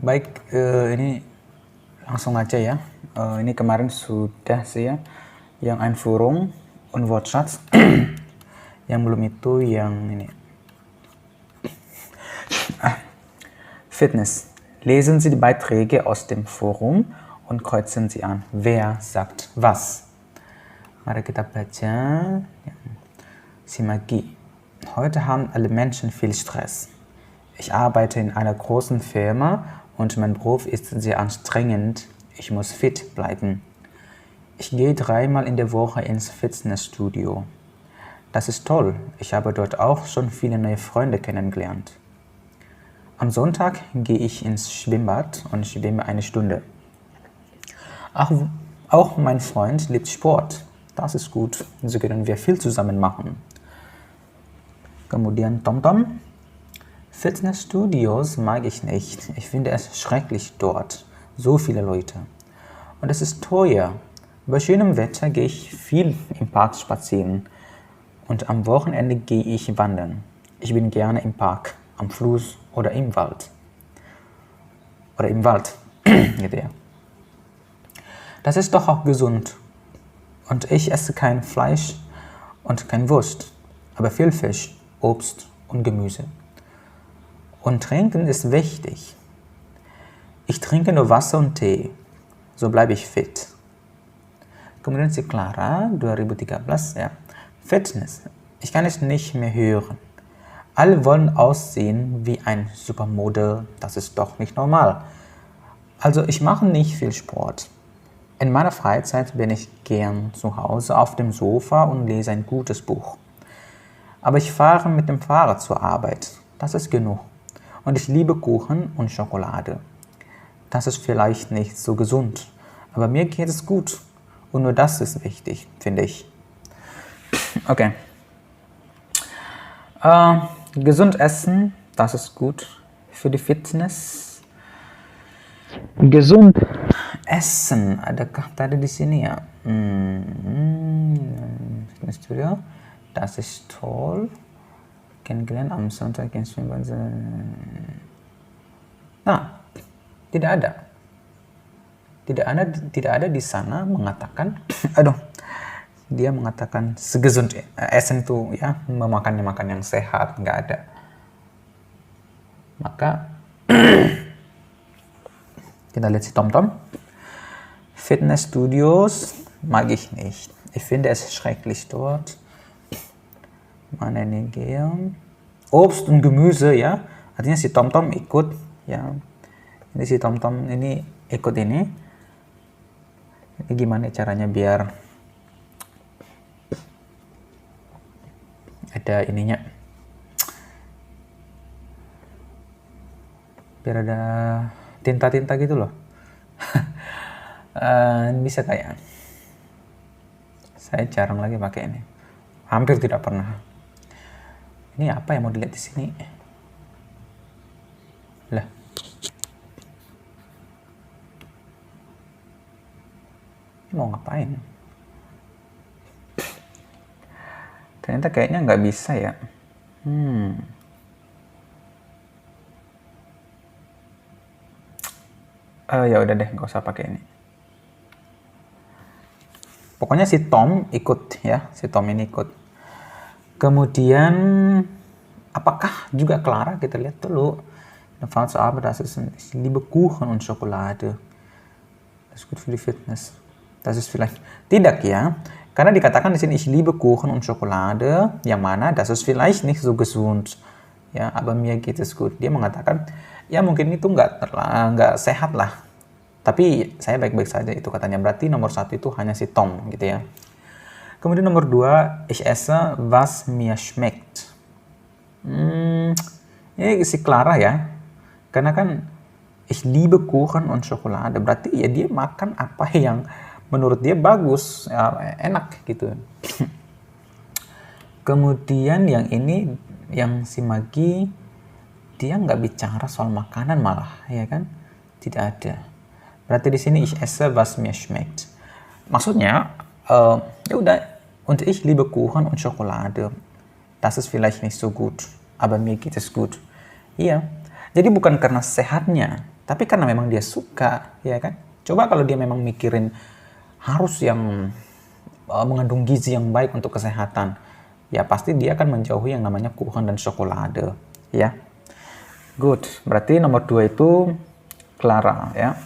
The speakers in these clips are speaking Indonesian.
Baik, ini langsung aja ya. Ini kemarin sudah saya yang Einführung und Wortschatz. Yang belum itu yang ini. Fitness. Lesen Sie die Beiträge aus dem Forum und kreuzen Sie an. Wer sagt was? Mari kita baca. Simagie. Heute haben alle Menschen viel Stress. Ich arbeite in einer großen Firma und mein Beruf ist sehr anstrengend. Ich muss fit bleiben. Ich gehe 3-mal in der Woche ins Fitnessstudio. Das ist toll. Ich habe dort auch schon viele neue Freunde kennengelernt. Am Sonntag gehe ich ins Schwimmbad und schwimme 1 Stunde. Auch mein Freund liebt Sport. Das ist gut. So können wir viel zusammen machen. Kemudian TomTom. Fitnessstudios mag ich nicht. Ich finde es schrecklich dort. So viele Leute. Und es ist teuer. Bei schönem Wetter gehe ich viel im Park spazieren. Und am Wochenende gehe ich wandern. Ich bin gerne im Park, am Fluss oder im Wald. Oder im Wald. Gitu ya. Das ist doch auch gesund. Und ich esse kein Fleisch und kein Wurst. Aber viel Fisch, Obst und Gemüse. Und trinken ist wichtig. Ich trinke nur Wasser und Tee. So bleibe ich fit. Kemudian si Clara, 2013, ja. Fitness. Ich kann es nicht mehr hören. Alle wollen aussehen wie ein Supermodel. Das ist doch nicht normal. Also ich mache nicht viel Sport. In meiner Freizeit bin ich gern zu Hause auf dem Sofa und lese ein gutes Buch. Aber ich fahre mit dem Fahrrad zur Arbeit. Das ist genug. Und ich liebe Kuchen und Schokolade. Das ist vielleicht nicht so gesund, aber mir geht es gut. Und nur das ist wichtig, finde ich. Okay. Gesund essen, das ist gut für die Fitness. Gesund essen, adakah tadi di sini ya? Fitnessstudio, das ist toll. Kennengelernt am Sonntag in Schwimmbad. Nah, tidak ada di sana mengatakan, dia mengatakan segesund essen itu ya memakan yang sehat, nggak ada. Maka kita lihat si TomTom. Fitnessstudios mag ich nicht. Ich finde es schrecklich dort. Mana ini game? Obst und Gemüse ya. Artinya si TomTom ikut ya. Ini si TomTom ini ikut ini. Ini gimana caranya biar ada ininya. Biar ada tinta-tinta gitu loh. Bisa kayak. Saya jarang lagi pakai ini. Hampir tidak pernah. Ini apa yang mau dilihat di sini? Lah. Ini mau ngapain? Ternyata kayaknya nggak bisa ya. Ya udah deh, nggak usah pakai ini. Pokoknya si Tom ikut ya, si Tom ini ikut. Kemudian apakah juga Clara, kita lihat dulu. Dann fahren zur Arbeit, das ist ich liebe Kuchen und Schokolade. Das ist gut für die Fitness. Das ist vielleicht tidak ya. Karena dikatakan di sini ich liebe Kuchen und Schokolade, yang mana das ist vielleicht nicht so gesund. Ya, aber mir geht es gut. Dia mengatakan ya mungkin itu nggak sehat lah. Tapi saya baik-baik saja itu katanya. Berarti nomor 1 itu hanya si Tom gitu ya. Kemudian nomor 2, ich esse was mir schmeckt. Ini si Clara ya. Karena kan ich liebe Kuchen und Schokolade. Berarti ya dia makan apa yang menurut dia bagus, ya, enak gitu. Kemudian yang ini, yang si Magi, dia nggak bicara soal makanan malah, ya kan? Tidak ada. Berarti di sini ich esse was mir schmeckt. Maksudnya, ya udah, und ich liebe Kuchen und Schokolade. Das ist vielleicht nicht so gut, aber mir geht es gut. Iya, jadi bukan karena sehatnya, Tapi karena memang dia suka, ya kan? Coba kalau dia memang mikirin harus yang mengandung gizi yang baik untuk kesehatan, ya pasti dia akan menjauhi yang namanya kuchen dan chokolade, ya. Good, berarti nomor 2 itu Clara, ya.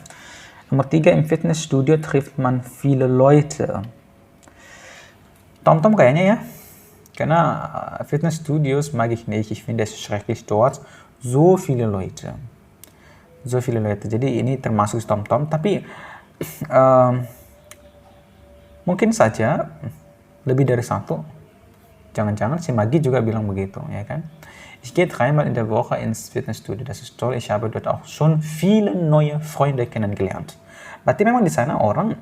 Nomor 3, im Fitnessstudio trifft man viele Leute. Tom kayaknya ya, karena Fitnessstudios mag ich nicht, ich finde es schrecklich dort, so viele Leute. Jadi ini termasuk Tom, tapi mungkin saja lebih dari satu. Jangan-jangan si Maggie juga bilang begitu, ya kan? Ich gehe 3-mal in der Woche ins Fitnessstudio, das ist toll, ich habe dort auch schon viele neue Freunde kennengelernt. Berarti memang di sana orang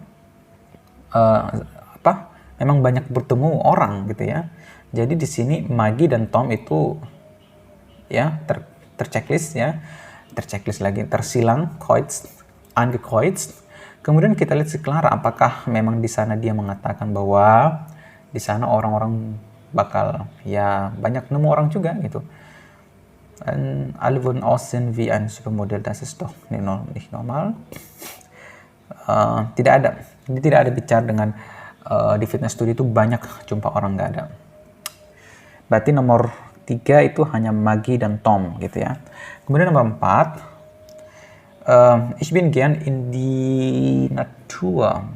memang banyak bertemu orang gitu ya. Jadi di sini Maggie dan Tom itu ya terchecklist ya. Terchecklist lagi, tersilang, angekreuzt. Kemudian kita lihat si Clara, apakah memang di sana dia mengatakan bahwa di sana orang-orang bakal ya banyak nemu orang juga gitu. Alle würden aussehen wie ein Supermodel, das ist doch nicht normal. Tidak ada bicara dengan di fitness studio itu banyak jumpa orang, nggak ada. Berarti nomor 3 itu hanya Maggie dan Tom gitu ya. Kemudian nomor 4, ich bin gern in die Natur.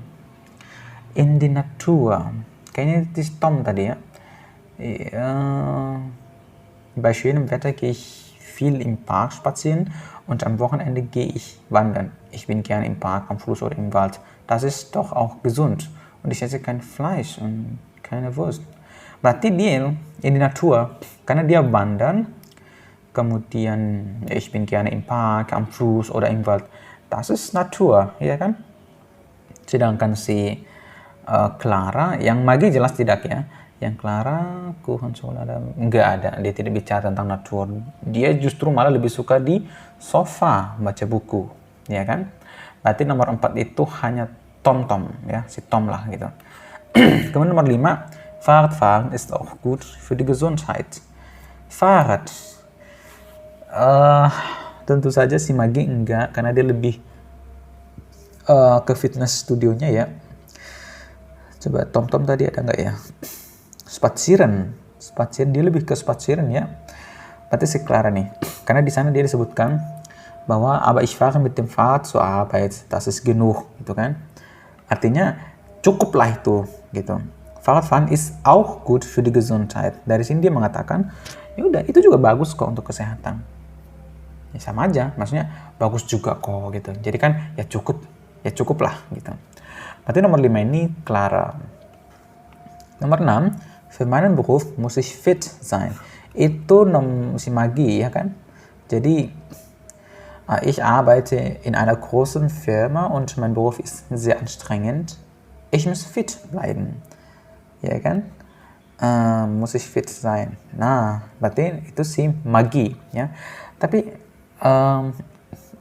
Kayaknya itu Tom tadi ya. Bei schönem Wetter gehe ich viel im Park spazieren und am Wochenende gehe ich wandern. Ich bin gern im Park, am Fluss oder im Wald. Das ist doch auch gesund. Und ich esse kein Fleisch und keine Wurst. Berarti dia in die Natur, karena dia wandern, kemudian ich bin gerne im Park, am Fluss oder im Wald. Das ist Natur, ya kan? Sedangkan si Clara, yang Maggie jelas tidak ya. Yang Clara, kuchen Schokolade, enggak ada. Dia tidak bicara tentang Natur. Dia justru malah lebih suka di sofa baca buku, ya kan? Berarti nomor 4 itu hanya Tom, ya, si Tom lah gitu. Kemudian nomor 5, Fahrradfahren ist auch gut für die Gesundheit. Fahrrad. Tentu saja si Maggie enggak, karena dia lebih ke fitness studionya ya. Coba Tom tadi ada enggak ya? Spazieren, dia lebih ke spazieren ya. Berarti si Clara nih, karena di sana dia disebutkan bahwa aber ich fahre mit dem Fahrrad zur Arbeit, das ist genug, gitu kan? Artinya cukuplah itu, gitu. Fahrradfahren ist auch gut für die Gesundheit. Dari sini dia mengatakan, ya udah itu juga bagus kok untuk kesehatan. Ya sama aja, maksudnya bagus juga kok gitu. Jadi kan ya cukuplah gitu. Berarti nomor 5 ini Clara. Nomor 6, für meinen Beruf muss ich fit sein. Itu si Maggie ya kan. Jadi ich arbeite in einer großen Firma und mein Beruf ist sehr anstrengend. Ich muss fit bleiben. Ya kan? Muss ich fit sein. Nah, berarti itu si Maggie ya. Tapi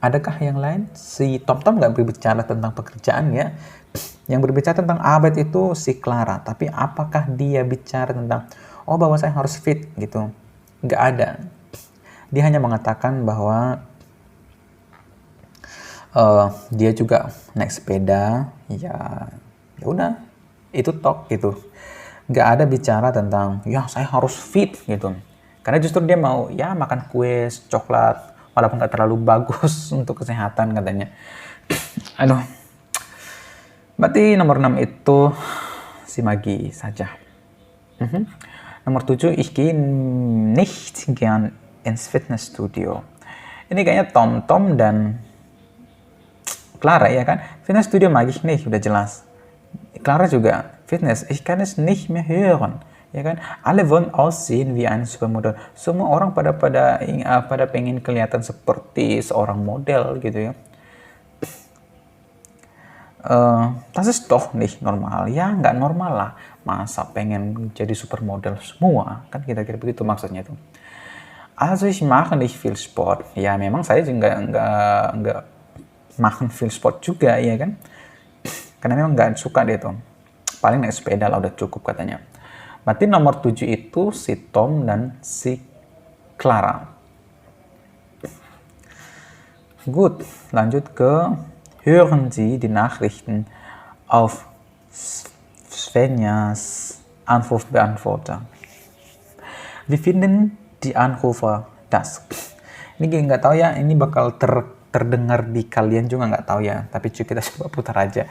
adakah yang lain? Si Tom nggak berbicara tentang pekerjaan ya. Yang berbicara tentang Arbeit itu si Clara. Tapi apakah dia bicara tentang bahwa saya harus fit gitu? Nggak ada. Dia hanya mengatakan bahwa dia juga naik sepeda. Ya udah. Itu talk gitu. Nggak ada bicara tentang ya saya harus fit gitu. Karena justru dia mau ya makan kue, coklat, walaupun nggak terlalu bagus untuk kesehatan katanya. Aduh. Berarti nomor 6 itu si Maggie saja. Nomor 7, ich gehe nicht gern ins Fitnessstudio. Ini kayaknya Tom dan Clara ya kan. Fitnessstudio mag ich nicht, udah jelas. Clara juga Fitness, ich kann es nicht mehr hören, ya kan? Alle wollen aussehen wie ein Supermodel. Semua orang pada pengen kelihatan seperti seorang model gitu ya. Das ist doch nicht normal. Ya nggak normal lah. Masa pengen jadi supermodel semua, kan kira-kira begitu maksudnya itu. Also ich mache nicht viel Sport. Ya memang saya juga nggak machen viel Sport juga ya kan. Karena memang nggak suka dia tuh. Paling naik sepeda lah udah cukup katanya. Berarti nomor 7 itu si Tom dan si Clara. Gut, lanjut ke hören Sie die Nachrichten auf Svenjas Anrufbeantworter. Wie finden die Anrufer das? Ini nggak tahu ya, ini bakal terdengar di kalian juga nggak tahu ya, tapi kita coba putar aja.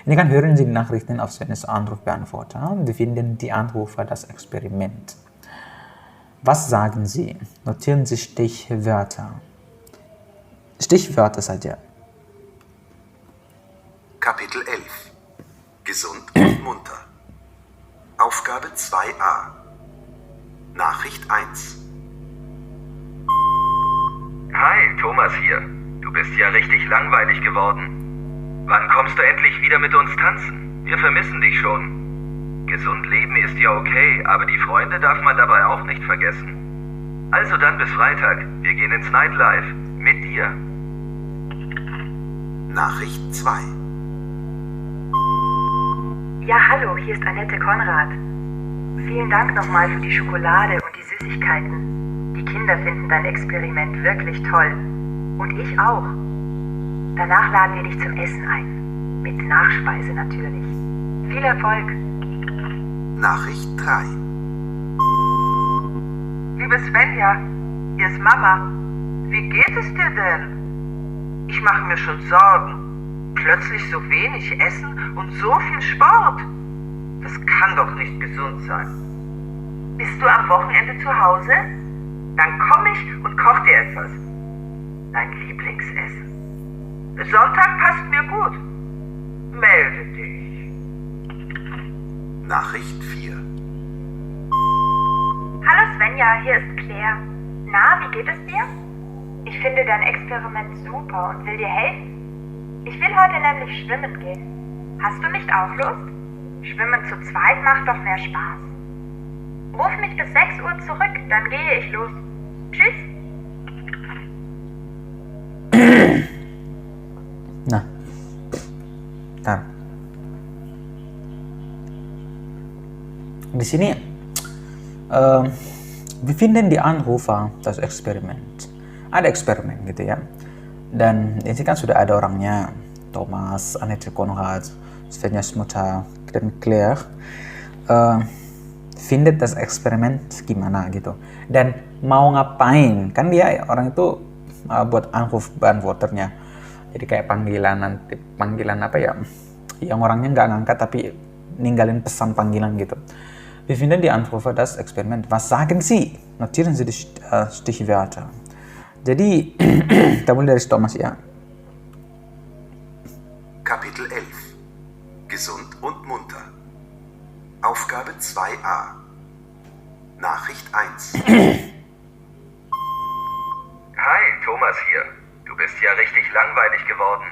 Ini kan hören Sie die Nachrichten auf Svenjas Anrufbeantworter. Wie finden die Anrufer das Experiment? Was sagen Sie? Notieren Sie Stichwörter. Stichwörter saja. Kapitel 11. Gesund und munter. Aufgabe 2a. Nachricht 1. Hi, Thomas hier. Du bist ja richtig langweilig geworden. Wann kommst du endlich wieder mit uns tanzen? Wir vermissen dich schon. Gesund leben ist ja okay, aber die Freunde darf man dabei auch nicht vergessen. Also dann bis Freitag. Wir gehen ins Nightlife. Mit dir. Nachricht 2. Ja, hallo, hier ist Annette Konrad. Vielen Dank nochmal für die Schokolade und die Süßigkeiten. Die Kinder finden dein Experiment wirklich toll. Und ich auch. Danach laden wir dich zum Essen ein. Mit Nachspeise natürlich. Viel Erfolg. Nachricht 3. Liebe Svenja, hier ist Mama. Wie geht es dir denn? Ich mache mir schon Sorgen. Plötzlich so wenig Essen und so viel Sport. Das kann doch nicht gesund sein. Bist du am Wochenende zu Hause? Dann komm ich und koch dir etwas. Dein Lieblingsessen. Sonntag passt mir gut. Melde dich. Nachricht 4. Hallo Svenja, hier ist Claire. Na, wie geht es dir? Ich finde dein Experiment super und will dir helfen. Ich will heute nämlich schwimmen gehen. Hast du nicht auch Lust? Schwimmen zu zweit macht doch mehr Spaß. Ruf mich bis 6 Uhr zurück, dann gehe ich los. Tschüss. Nah, ntar. Di sini, wie finden die Anrufer das Experiment? Ada eksperimen gitu ya. Dan ini kan sudah ada orangnya, Thomas, Annette Konrad, Svenjas Mutter, dan Claire. Findet das Experiment gimana gitu. Dan mau ngapain? Kan dia orang itu buat Anrufbeantworternya. Jadi kayak panggilan apa ya? Yang orangnya nggak ngangkat tapi ninggalin pesan panggilan gitu. Wir finden die Anrufer das Experiment. Was sagen Sie? Notieren Sie die Stichwörter. Jadi, kita mulai dari Thomas ya. Kapitel 11. Gesund und munter. Aufgabe 2a. Nachricht 1. Hi, Thomas hier. Du bist ja richtig langweilig geworden.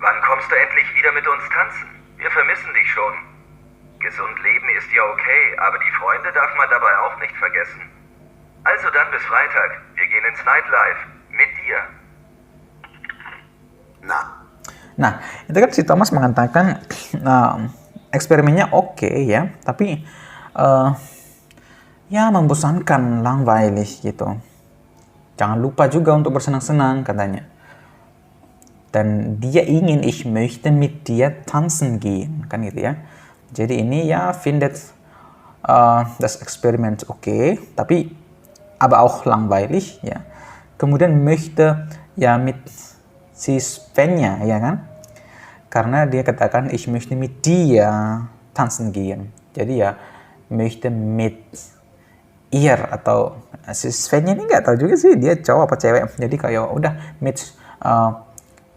Wann kommst du endlich wieder mit uns tanzen? Wir vermissen dich schon. Gesund leben ist ja okay, aber die Freunde darf man dabei auch nicht vergessen. Also dann bis Freitag. Wir gehen ins Nightlife. Mit dir. Nah, itu kan si Thomas mengatakan eksperimennya oke ya, tapi ya membosankan, langweilig gitu. Jangan lupa juga untuk bersenang-senang katanya. Dan dia ingin, ich möchte mit dir tanzen gehen, kan gitu ya. Jadi ini ya findet das Experiment okay, tapi aber auch langweilig, ya. Kemudian möchte ya mit si Svenja, ya kan? Karena dia katakan ich möchte mit dir tanzen gehen. Jadi ya möchte mit ihr atau si Svenja ini nggak tahu juga sih dia cowok apa cewek. Jadi kayak udah mit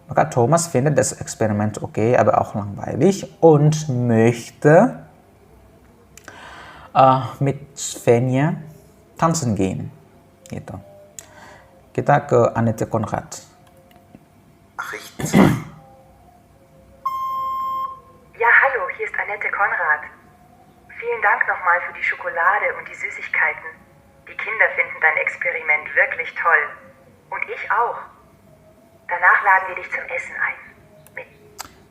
maka Thomas findet das Experiment okay, aber auch langweilig und möchte mit Svenja tanzen gehen, gitu. Kita ke Annette Konrad. Nachricht 2. Ja, hallo, hier ist Annette Konrad. Vielen Dank nochmal für die Schokolade und die Süßigkeiten. Die Kinder finden dein Experiment wirklich toll. Und ich auch. Danach laden wir dich zum Essen ein.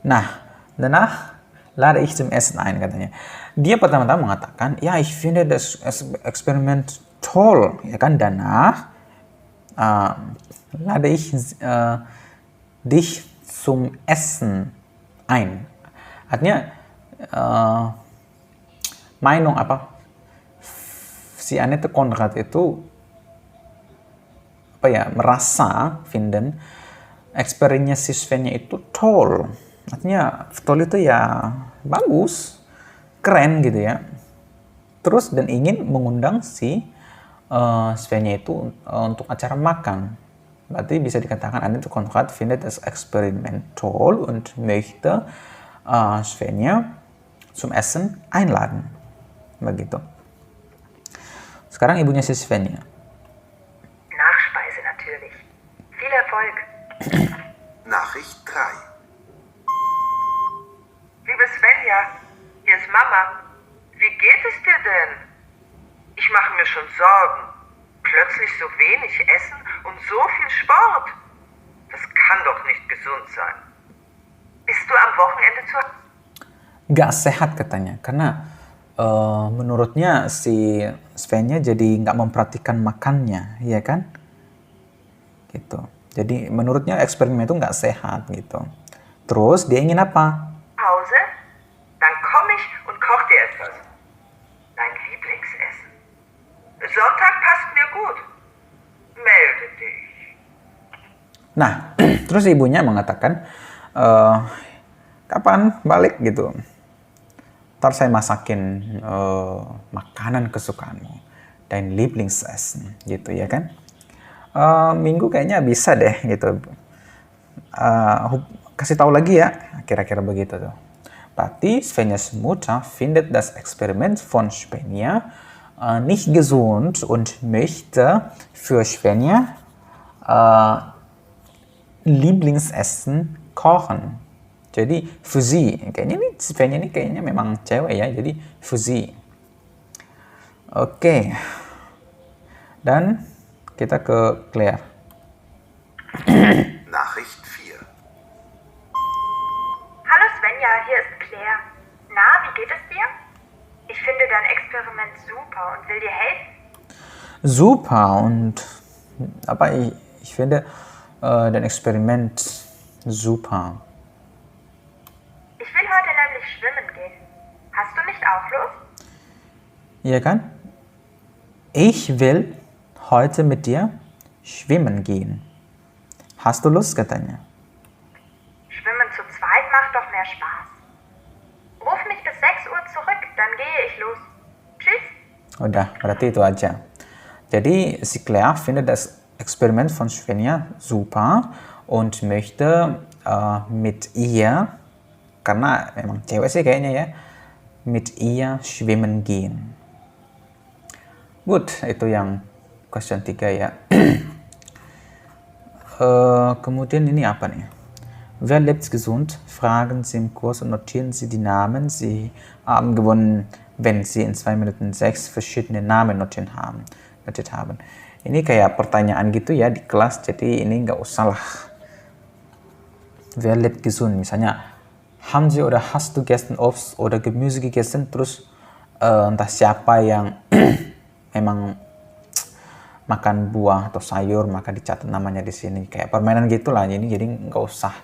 Nah, danach lade ich zum Essen ein, katanya. Dia pertama-tama mengatakan, ja, ich finde das Experiment toll, ya kan. Danach, lade ich dich zum Essen ein. Artinya Meinung si Annette Konrad itu merasa finden eksperimennya si Svennya itu toll. Artinya toll itu ya bagus, keren gitu ya. Terus dan ingin mengundang si Svennya itu untuk acara makan. Berarti bisa dikatakan Annette Konrad findet das Experiment toll und möchte Svenja zum Essen einladen. Begitu. Sekarang ibunya si Svenja. Nachspeise natürlich. Viel Erfolg. Nachricht 3. Liebe Svenja, hier ist Mama. Wie geht es dir denn? Ich mache mir schon Sorgen. Plötzlich so wenig Essen und so viel Sport. Das kann doch nicht gesund sein. Bist du am Wochenende zu Hause? Gak sehat katanya, karena menurutnya si Svenja jadi nggak memperhatikan makannya, ya kan? Gitu. Jadi menurutnya eksperimen itu nggak sehat gitu. Terus dia ingin apa? Hause? Dann komm ich und koch dir etwas. Dein Lieblingsessen. Sonntag passt mir gut. Melde dich. Nah, terus ibunya mengatakan, kapan balik gitu? Ntar saya masakin makanan kesukaanmu. Dein Lieblingsessen gitu ya kan? Minggu kayaknya bisa deh gitu. Kasih tahu lagi ya, kira-kira begitu tuh. Berarti Svenjas Mutter findet das Experiment von Svenja nicht gesund und möchte für Svenja Lieblingsessen kochen. Jadi für sie, kayaknya nih Svenja ini kayaknya memang cewek ya, jadi für sie. Oke. Dan kita ke Claire. Nachricht 4. Hallo Svenja, hier ist Claire. Na, wie geht es dir? Ich finde dein Experiment super und will dir helfen. Super und ich finde dein Experiment super. Ich will heute nämlich schwimmen gehen. Hast du nicht auch Lust? Ja kan? Ich will heute mit dir schwimmen gehen. Hast du Lust katanya? Schwimmen zu zweit macht doch mehr Spaß. Ruf mich bis 6 Uhr zurück, dann gehe ich los. Tschüss. Udah, berarti itu aja. Jadi si Claire findet das Experiment von Svenja super und möchte mit ihr, karena memang cewek sih kayaknya ya, mit ihr schwimmen gehen. Gut, itu yang question 3 ya. Kemudian ini apa nih? Wer lebt gesund? Fragen Sie im Kurs und notieren Sie die Namen. Sie haben gewonnen, wenn Sie in 2 Minuten 6 verschiedene Namen notiert haben. Ini kayak pertanyaan gitu ya di kelas, jadi ini nggak usah lah. Wer lebt gesund? Misalnya, haben Sie oder hast du gestern Obst oder Gemüse gegessen? Terus entah siapa yang memang makan buah atau sayur, maka dicatat namanya di sini. Kayak permainan gitulah ini, jadi nggak usah.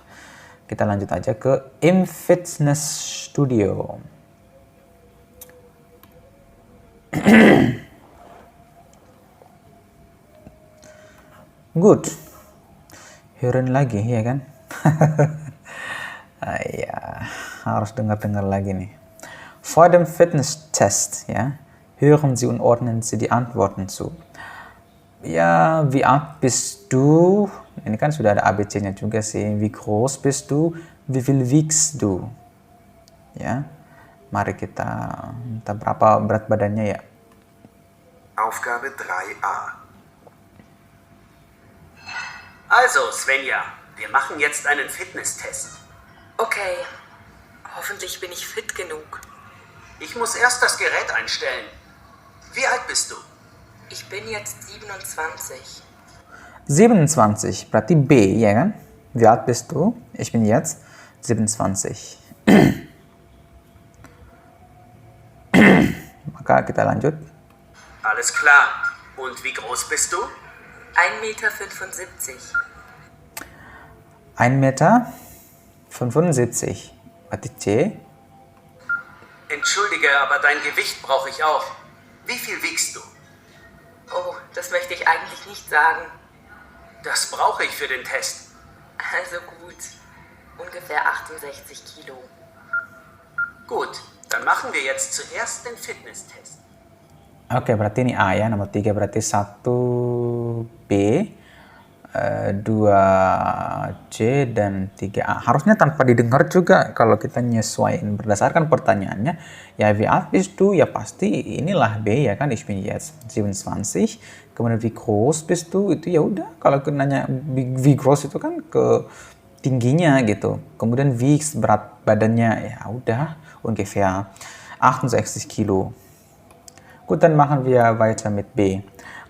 Kita lanjut aja ke im Fitness Studio. Gut. Hören lagi, ya kan? Ja, harus dengar-dengar lagi nih. Vor dem Fitnesstest, ja, hören Sie und ordnen Sie die Antworten zu. Ja, wie alt bist du? Ini kan sudah ada ABC-nya juga sih. Wie groß bist du? Wie viel wiegst du? Ya, mari kita minta berapa berat badannya ya. Aufgabe 3a. Also, Svenja, wir machen jetzt einen Fitnesstest. Okay, hoffentlich bin ich fit genug. Ich muss erst das Gerät einstellen. Wie alt bist du? Ich bin jetzt 27. 27, berarti B, ya kan? Wie alt bist du? Ich bin jetzt 27. Maka kita lanjut. Alles klar. Und wie groß bist du? 1,75 Meter. 1,75 Meter. Berarti C. Entschuldige, aber dein Gewicht brauche ich auch. Wie viel wiegst du? Oh, das möchte ich eigentlich nicht sagen. Das brauche ich für den Test. Also gut, ungefähr 68 Kilo. Gut, dann machen wir jetzt zuerst den Fitnesstest. Oke, berarti ini A ya, nomor 3 berarti 1 B, 2 C, dan 3 A. Harusnya tanpa didengar juga kalau kita nyesuaiin berdasarkan pertanyaannya. Ya, wie alt bist du? Ya pasti inilah B ya kan, ich bin jetzt 27. Kemudian wie groß bist du? Itu ya udah, kalau nanya wie groß itu kan ke tingginya gitu. Kemudian wie berat badannya, ya udah ungefähr 68 Kilo. Gut, dann machen wir weiter mit B.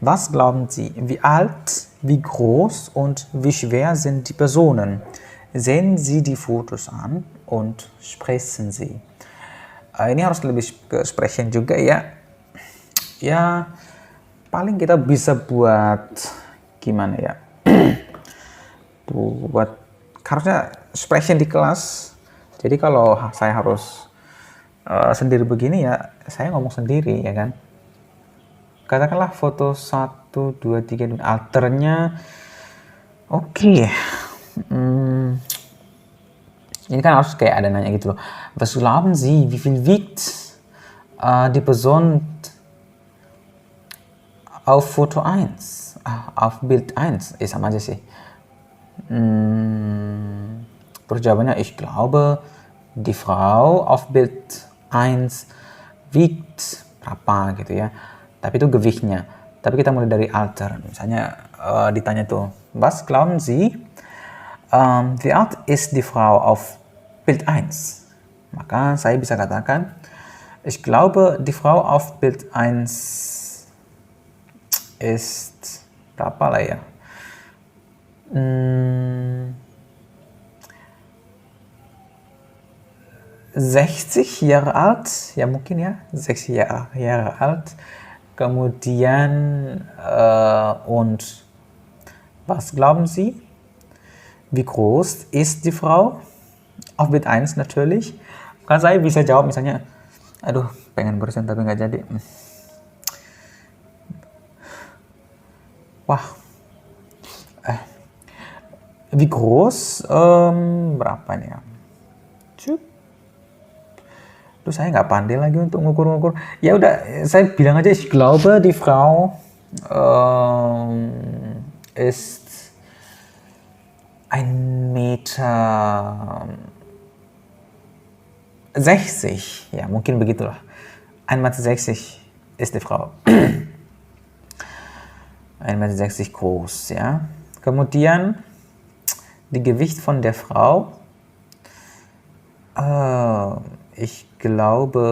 Was glauben Sie, wie alt, wie groß und wie schwer sind die Personen? Sehen Sie die Fotos an und sprechen Sie. Ini harus lebih ke sprechen juga ya. Ya, paling kita bisa buat gimana ya? Buat harusnya sprechen di kelas. Jadi kalau saya harus sendiri begini ya, saya ngomong sendiri ya kan. Katakanlah foto 1, 2, 3 dan alternya. Oke. Ini kan harus kayak ada nanya gitu loh. Was glauben Sie, wie viel wiegt die Person auf Foto 1? Auf Bild 1? Sama aja sih. Terus jawabannya, ich glaube, die Frau auf Bild 1 wiegt berapa gitu ya. Tapi itu gewichtnya. Tapi kita mulai dari Alter. Misalnya ditanya tuh, was glauben Sie, wie alt ist die Frau auf Bild 1? Maka saya bisa katakan, ich glaube, die Frau auf Bild 1 ist berapa lah ya? 60 Jahre alt, ya mungkin ya, 60 Jahre alt. Kemudian, und was glauben Sie? Wie groß ist die Frau? Auf Bild 1 natürlich. Kan saya bisa jawab misalnya, aduh pengen bersen tapi nggak jadi. Wah. Wie groß? Berapa nih ya? Cuk. Duh, saya nggak pandai lagi untuk ngukur-ngukur. Ya udah, saya bilang aja, ich glaube, die Frau ist 1,60 Meter. Ya, mungkin begitulah. 1,60 Meter ist die Frau. 1,60 Meter groß, ya. Kemudian, die Gewicht von der Frau. Ich glaube,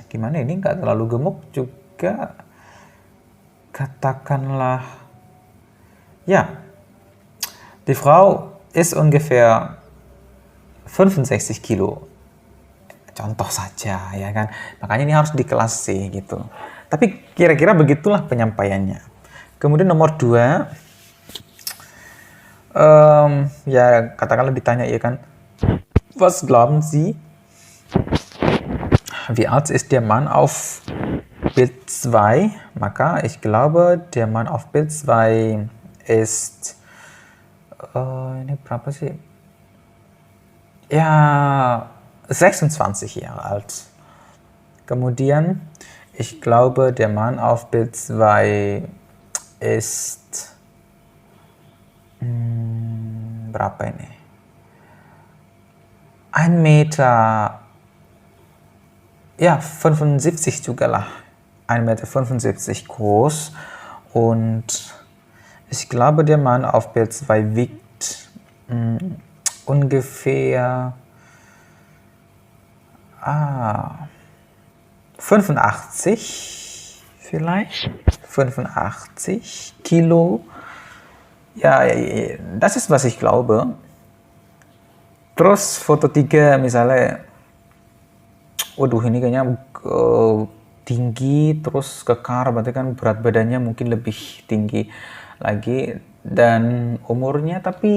gimana ini nggak terlalu gemuk juga, katakanlah, ja, die Frau ist ungefähr 65 Kilo. Contoh saja ya kan, makanya ini harus di kelas C gitu. Tapi kira-kira begitulah penyampaiannya. Kemudian nomor 2, ya katakanlah ditanya ya kan, was glauben Sie, wie alt ist der Mann auf Bild 2? Maka ich glaube, der Mann auf Bild 2 ist, ini berapa sih? Ja, 26 Jahre alt. Kemudian, ich glaube, der Mann auf Bild 2 ist, berapa ini? 1 Meter, ja, 75 juga lah. 1,75 Meter groß. Und ich glaube, der Mann auf Bild 2 wiegt ungefähr 85 vielleicht. 85 Kilo. Ja, das ist, was ich glaube. Terus foto 3 misalnya, waduh ini kayaknya tinggi, terus kekar, berarti kan berat badannya mungkin lebih tinggi lagi, dan umurnya tapi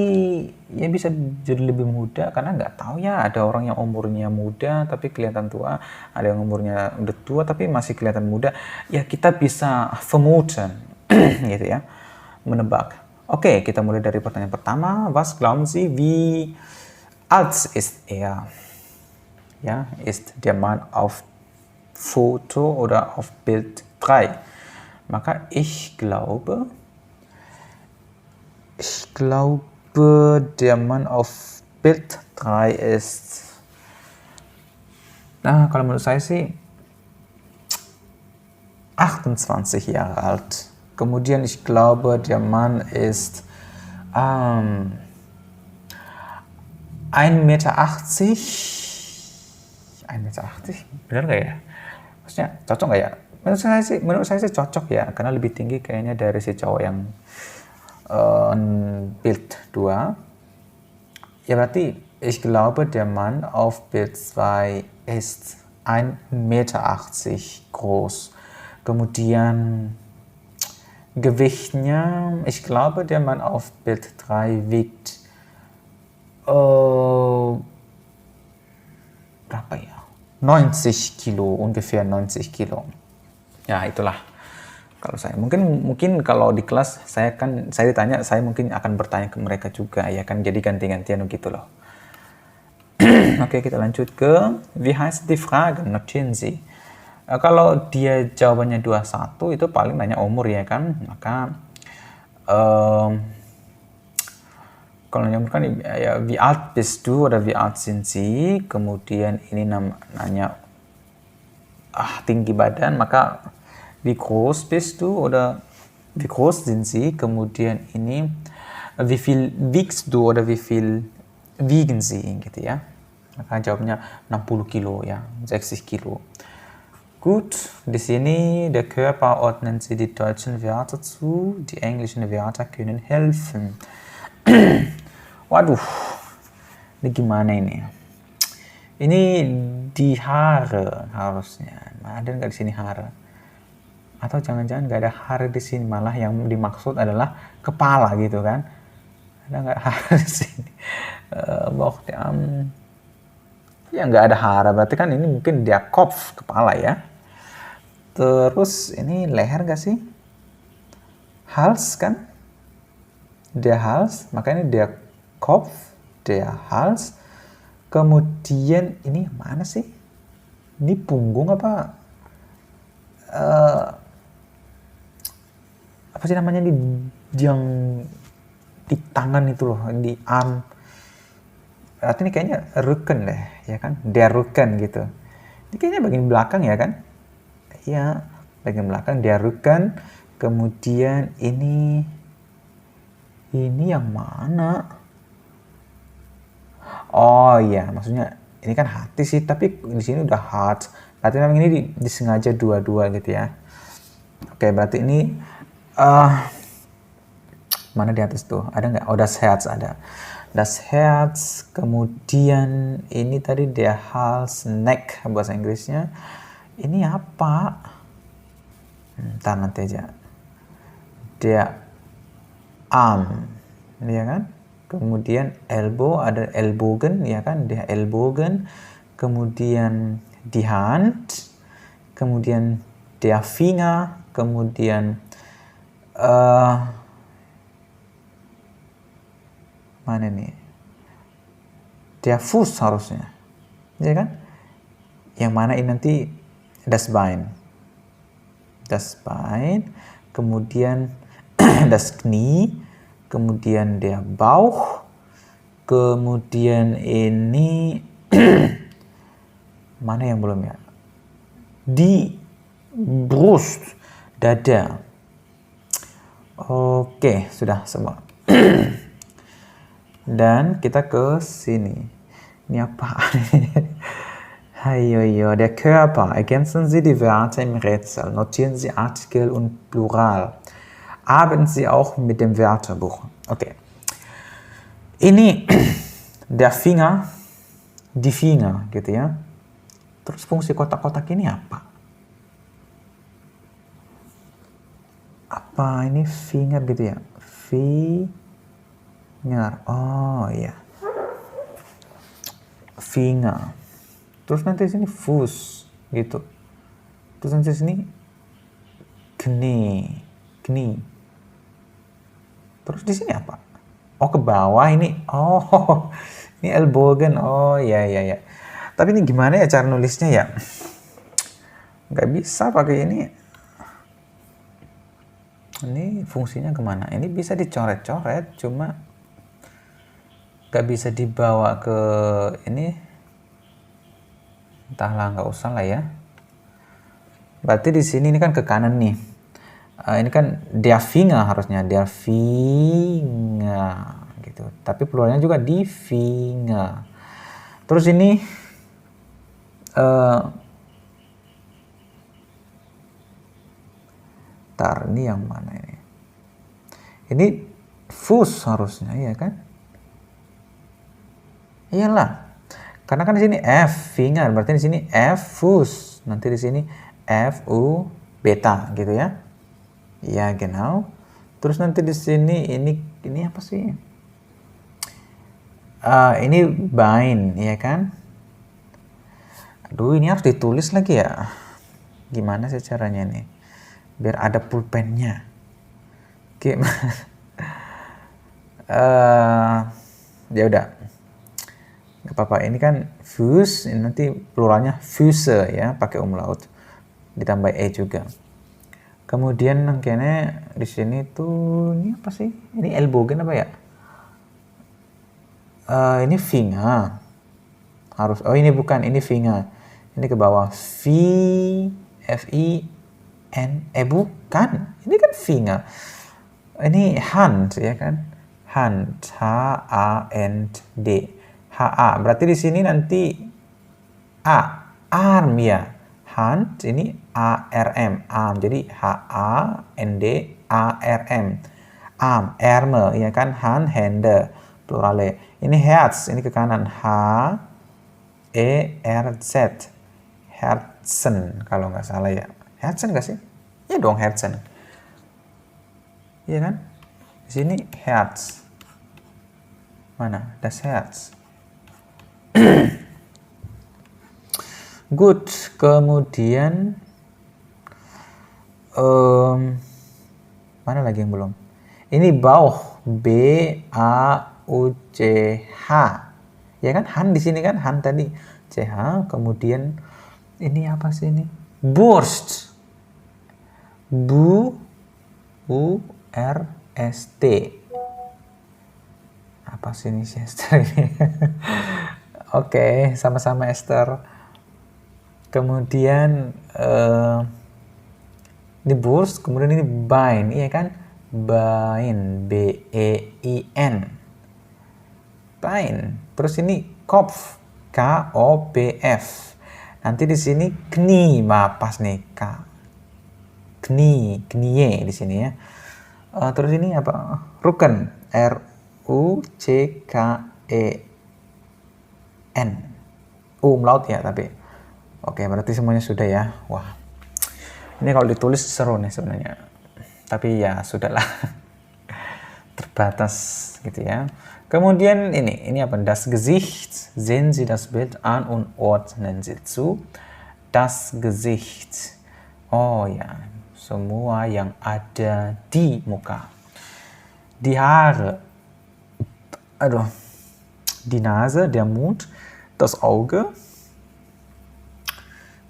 ya bisa jadi lebih muda, karena nggak tahu ya, ada orang yang umurnya muda tapi kelihatan tua, ada yang umurnya udah tua tapi masih kelihatan muda. Ya kita bisa vermuten gitu ya, menebak. Oke, kita mulai dari pertanyaan pertama. Was glauben Sie, wie alt ist er? Ja, ist der Mann auf Foto oder auf Bild 3? Maka ich glaube, der Mann auf Bild 3 ist, nah kalau menurut saya sih 28 Jahre alt. Kemudian ich glaube, der Mann ist 1,80 Meter. 1,80 Meter? Benar nggak ya? Maksudnya cocok nggak ya? Menurut saya sih cocok ya, karena lebih tinggi kayaknya dari si cowok yang Bild 2. Ya berarti ich glaube, der Mann auf Bild 2 ist 1,80 Meter groß. Kemudian Gewichtnya, ich glaube, der Mann auf Bild 3 wiegt berapa ya? 90 Kilo, ungefähr 90 Kilo. Ya itulah. Kalau saya mungkin kalau di kelas saya ditanya, saya mungkin akan bertanya ke mereka juga ya kan, jadi ganti-gantian gitu loh. Oke, kita lanjut ke wie heißt die Frage? Notieren Sie. Kalau dia jawabannya 21 itu paling nanya umur ya kan, maka kalau nanya umur kan ya wie alt bist du oder wie alt sind Sie, kemudian ini nanya tinggi badan, maka wie groß bist du oder wie groß sind Sie, kemudian ini wie viel wiegst du oder wie viel wiegen Sie gitu ya, maka jawabnya 60 Kilo ya, 60 Kilo. Gut, di sini der Körper ordnen Sie die deutschen Wörter zu, die englischen Wörter können helfen. Waduh, ini gimana ini? Ini di Haare harusnya. Ada nggak di sini Haare? Atau jangan-jangan nggak ada Haare di sini, malah yang dimaksud adalah kepala gitu kan? Ada nggak Haare di sini? Ya nggak ada Haare, berarti kan ini mungkin dia Kopf, kepala ya. Terus ini leher nggak sih? Hals kan? Der Hals, makanya dia Kopf, der Hals. Kemudian ini mana sih? Ini punggung apa? Apa sih namanya di yang di tangan itu loh, di arm. Berarti ini kayaknya Rücken deh, ya kan? Der Rücken gitu. Ini kayaknya bagian belakang ya kan? Iya, bagian belakang der Rücken. Kemudian ini yang mana? Oh iya, maksudnya ini kan hati sih, tapi di sini udah heart. Berarti memang ini disengaja dua-dua gitu ya. Oke, berarti ini mana di atas tuh? Ada nggak? Oh, das Herz ada. Das Herz, kemudian ini tadi der Hals, neck bahasa Inggrisnya. Ini apa? Ntar nanti aja. Der Arm, ya kan? Kemudian elbow, ada Ellbogen, ya kan? Der Ellbogen. Kemudian die Hand. Kemudian der Finger. Kemudian mana nih? Der Fuß harusnya, ya kan? Yang mana ini nanti das Bein. Das Bein. Kemudian das Knie. Kemudian der Bauch, kemudian ini mana yang belum ya? Die Brust, dada. Oke, sudah semua. Dan kita ke sini. Ini apa? Hayo, der Körper. Ergänzen Sie die Wörter im Rätsel. Notieren Sie Artikel und Plural. Arbeiten Sie auch mit dem Wörterbuch. Oke. Ini der Finger, die Finger gitu ya. Terus fungsi kotak-kotak ini apa? apa ini finger gitu ya, finger, oh iya, finger. Terus nanti di sini Fuß gitu. Terus nanti di sini Knie. Terus di sini apa? Oh, ke bawah ini. Oh, ini Ellbogen. Oh, ya. Tapi ini gimana ya cara nulisnya ya? Nggak bisa pakai ini. Ini fungsinya kemana? Ini bisa dicoret-coret, cuma nggak bisa dibawa ke ini. Entahlah, nggak usah lah ya. Berarti di sini ini kan ke kanan nih. Ini kan der Finger harusnya, der Finger gitu. Tapi pluralnya juga die Finger. Terus ini ini yang mana ini? Ini Fuß harusnya, ya kan? Iyalah. Karena kan di sini F Finger, berarti di sini F Fuß. Nanti di sini F U beta gitu ya. Ya, genau. Terus nanti di sini ini apa sih? Ini Bein, ya kan? Aduh, ini harus ditulis lagi ya. Gimana sih caranya nih? Biar ada pulpennya. Oke. Ya udah. Gak apa-apa. Ini kan Fuß, ini nanti pluralnya Füße ya, pakai umlaut. Ditambah e juga. Kemudian kayaknya di sini tuh ini apa sih? Ini Ellbogen apa ya? Ini Finger. Harus. Oh, ini bukan, ini Finger. Ini ke bawah. Bukan. Ini kan Finger. Ini Hand ya kan? Hand. H-A-N-D. H-A. Berarti di sini nanti A. Arm ya. Hand ini A-R-M. Arm. Jadi H-A-N-D A-R-M. Arm. Ärmel ya kan? Hand. Hände. Plurale. Ini Herz. Ini ke kanan. H-E-R-Z. Herzen. Kalau nggak salah ya. Herzen nggak sih? Ya dong, Herzen. Iya kan? Di sini Herz. Mana? Das Herz. Good. Kemudian mana lagi yang belum? Ini Bauch. B-A-U-C-H. Ya kan? Han di sini kan? Han tadi. C-H. Kemudian ini apa sih ini? Brust. B-U-R-S-T. Apa sih ini Esther ini? Oke, sama-sama Esther. Kemudian ini Brust, kemudian ini Bein, iya kan? Bein, B-E-I-N. Bein. Terus ini Kopf, K-O-P-F. Nanti di sini Knie, pas nih K. Knie di sini ya. Terus ini apa? Rücken, R-U-C-K-E-N. Umlaut ya tapi. Oke, berarti semuanya sudah ya. Wah, ini kalau ditulis seru nih sebenarnya. Tapi ya sudahlah. Terbatas gitu ya. Kemudian ini apa? Das Gesicht. Sehen Sie das Bild an und ordnen Sie zu. Das Gesicht. Oh ya, semua yang ada di muka. Die Haare. Aduh. Die Nase, der Mund, das Auge,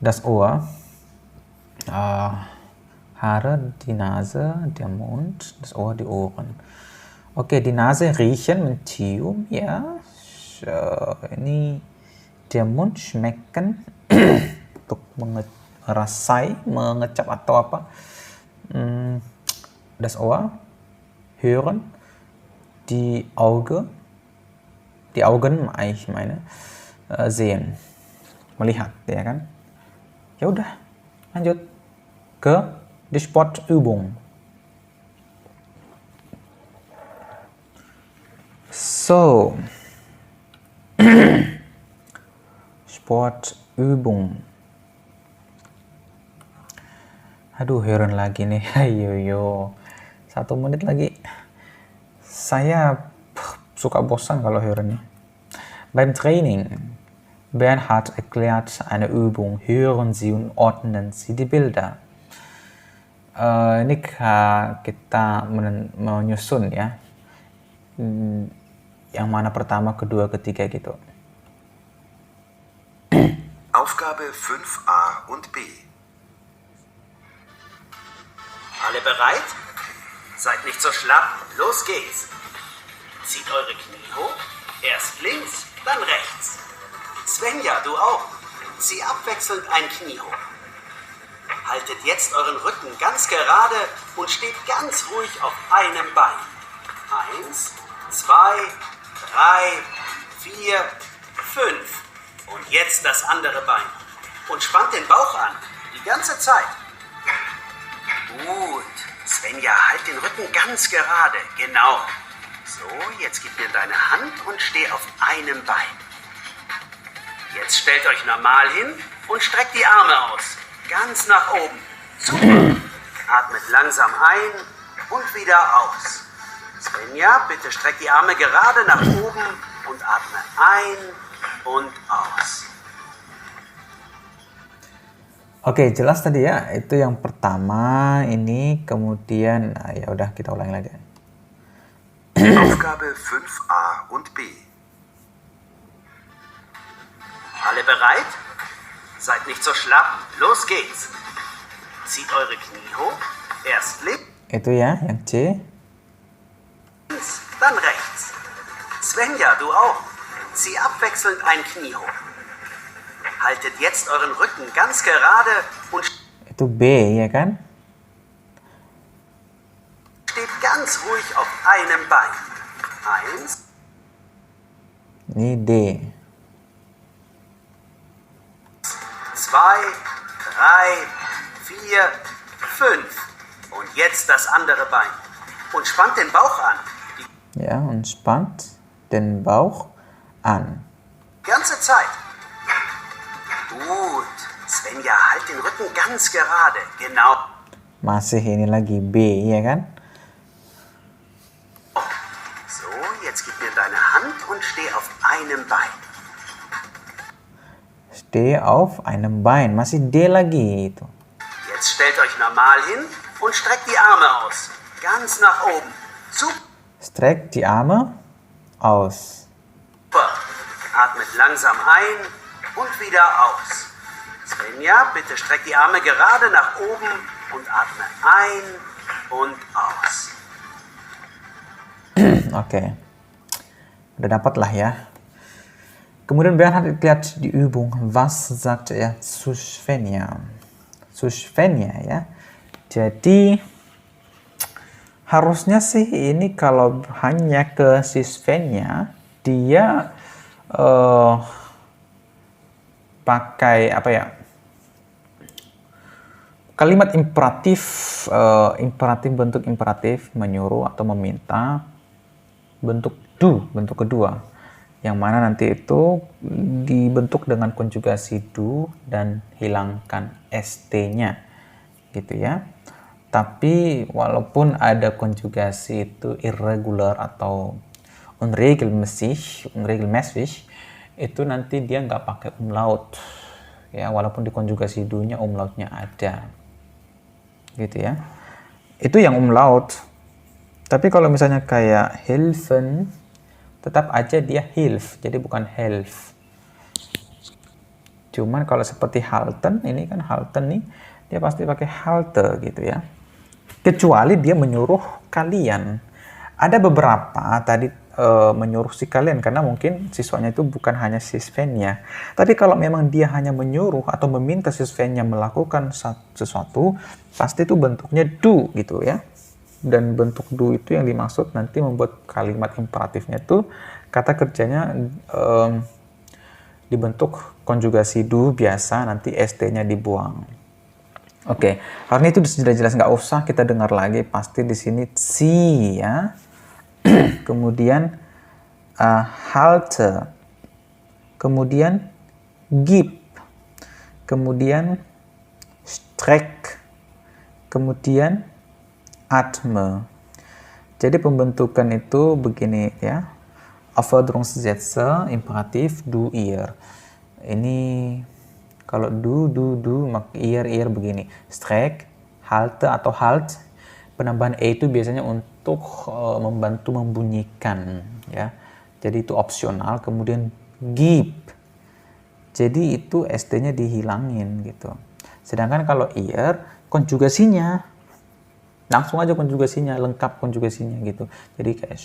das Ohr. Haare, die Nase, der Mund, das Ohr, die Ohren. Oke, die Nase riechen, mencium, ya. Ini der Mund schmecken, untuk merasai, mengecap atau apa. Das Ohr, hören, die Augen, ich meine, sehen, melihat, ya kan. Ya udah, lanjut ke die Sportübung. So, Sportübung. Aduh, Heron lagi nih. Ayo, yo. 1 menit lagi. Saya suka bosan kalau Heron nih. Beim Training. Bernhard erklärt eine Übung. Hören Sie und ordnen Sie die Bilder. Ini kita menyusun ya. Yang mana pertama, kedua, ketiga gitu. Aufgabe 5a und b. Alle bereit? Seid nicht so schlapp. Los geht's. Zieht eure Knie hoch. Erst links, dann rechts. Svenja, du auch. Zieh abwechselnd ein Knie hoch. Haltet jetzt euren Rücken ganz gerade und steht ganz ruhig auf einem Bein. 1, 2, 3, 4, 5. Und jetzt das andere Bein. Und spannt den Bauch an. Die ganze Zeit. Gut. Svenja, halt den Rücken ganz gerade. Genau. So, jetzt gib mir deine Hand und steh auf einem Bein. Jetzt stellt euch normal hin und streckt die Arme aus. Ganz nach oben. Super. Atmet langsam ein und wieder aus. Svenja, bitte streckt die Arme gerade nach oben und atme ein und aus. Oke, jelas tadi ya. Itu yang pertama ini, kemudian ya udah kita ulangi lagi. Aufgabe 5a und b. Alle bereit? Seid nicht so schlapp. Los geht's. Zieht eure Knie hoch. Erst links, Itu ya, yang C. dann rechts. Svenja, du auch. Zieh abwechselnd ein Knie hoch. Haltet jetzt euren Rücken ganz gerade und Itu B ya kan? steht ganz ruhig auf einem Bein. 1, Ini D. 2, 3, 4, 5. Und jetzt das andere Bein. Und spannt den Bauch an. Die Ja, und spannt den Bauch an. ganze Zeit. Gut. Svenja, halt den Rücken ganz gerade. Genau. Masih ini lagi B ya kan? So, jetzt gib mir deine Hand und steh auf einem Bein. Steh auf einem Bein. Masih D lagi itu. Jetzt stellt euch normal hin und streckt die Arme aus. Ganz nach oben. Super. Streck die Arme aus. Atmet langsam ein und wieder aus. Svenja, bitte streck die Arme gerade nach oben und atme ein und aus. Oke. Udah dapat lah ya. Kemudian Bernhard lihat di Übung. Was sagt er zu Svenja? Zu Svenja ya. Jadi harusnya sih ini kalau hanya ke si Svenja, dia pakai apa ya? Kalimat imperatif, bentuk imperatif menyuruh atau meminta, bentuk do, bentuk kedua, yang mana nanti itu dibentuk dengan konjugasi do dan hilangkan st-nya, gitu ya. Tapi walaupun ada konjugasi itu irregular atau unregelmäßig, itu nanti dia nggak pakai umlaut, ya, walaupun di konjugasi do-nya umlautnya ada. Gitu ya. Itu yang umlaut. Tapi kalau misalnya kayak helfen, tetap aja dia hilf, jadi bukan helf. Cuman kalau seperti halten, ini kan halten nih, dia pasti pakai halte gitu ya. Kecuali dia menyuruh kalian. Ada beberapa tadi menyuruh si kalian, karena mungkin siswanya itu bukan hanya si Svenja. Tapi kalau memang dia hanya menyuruh atau meminta si Svenja melakukan sesuatu, pasti itu bentuknya do gitu ya. Dan bentuk do itu yang dimaksud nanti membuat kalimat imperatifnya itu kata kerjanya dibentuk konjugasi do biasa, nanti st-nya dibuang. Oke, karena itu sudah jelas, nggak usah kita dengar lagi. Pasti di sini si ya. Kemudian halte, kemudian gib, kemudian streck, Kemudian atme. Jadi pembentukan itu begini ya. Aufforderungssätze imperatif du ihr. Ini kalau du maka ihr begini. Streck, halte atau halt. Penambahan e itu biasanya untuk membantu membunyikan ya. Jadi itu opsional. Kemudian gib. Jadi itu st-nya dihilangin gitu. Sedangkan kalau ihr konjugasinya langsung aja konjugasinya, lengkap konjugasinya gitu. Jadi kayak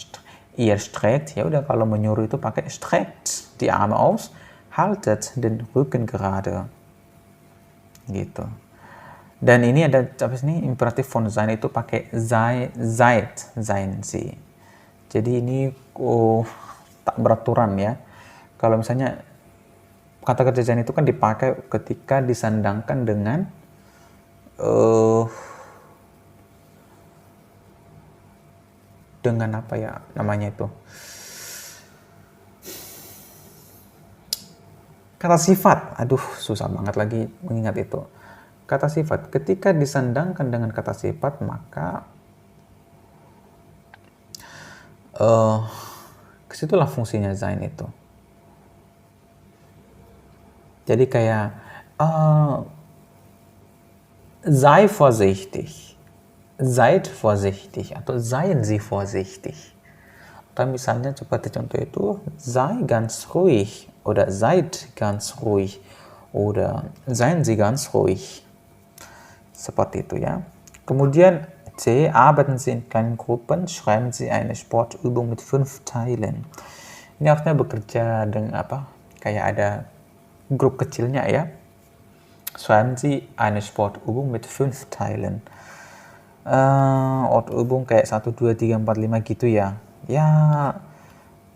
ihr streckt, ya udah kalau menyuruh itu pakai streckt die Arme aus, haltet den Rücken gerade. Gitu. Dan ini ada apa sih ini imperatif von sein itu pakai seid, sein sie. Jadi ini tak beraturan ya. Kalau misalnya kata kerja sein itu kan dipakai ketika disandangkan dengan dengan apa ya namanya itu, kata sifat. Aduh, susah banget lagi mengingat itu. Kata sifat ketika disandangkan dengan kata sifat maka kesitulah fungsinya sein itu. Jadi kayak sei vorsichtig, seid vorsichtig atau seien Sie vorsichtig. Atau misalnya seperti contoh itu sei ganz ruhig oder seid ganz ruhig oder seien Sie ganz ruhig. Seperti itu ya. Kemudian C, arbeiten Sie in kleinen Gruppen, schreiben Sie eine Sportübung mit 5 Teilen. Ini artinya bekerja dengan apa? Kayak ada grup kecilnya ya. Schreiben Sie eine Sportübung mit 5 Teilen. Outübung kayak 1, 2, 3, 4, 5 gitu ya. Ya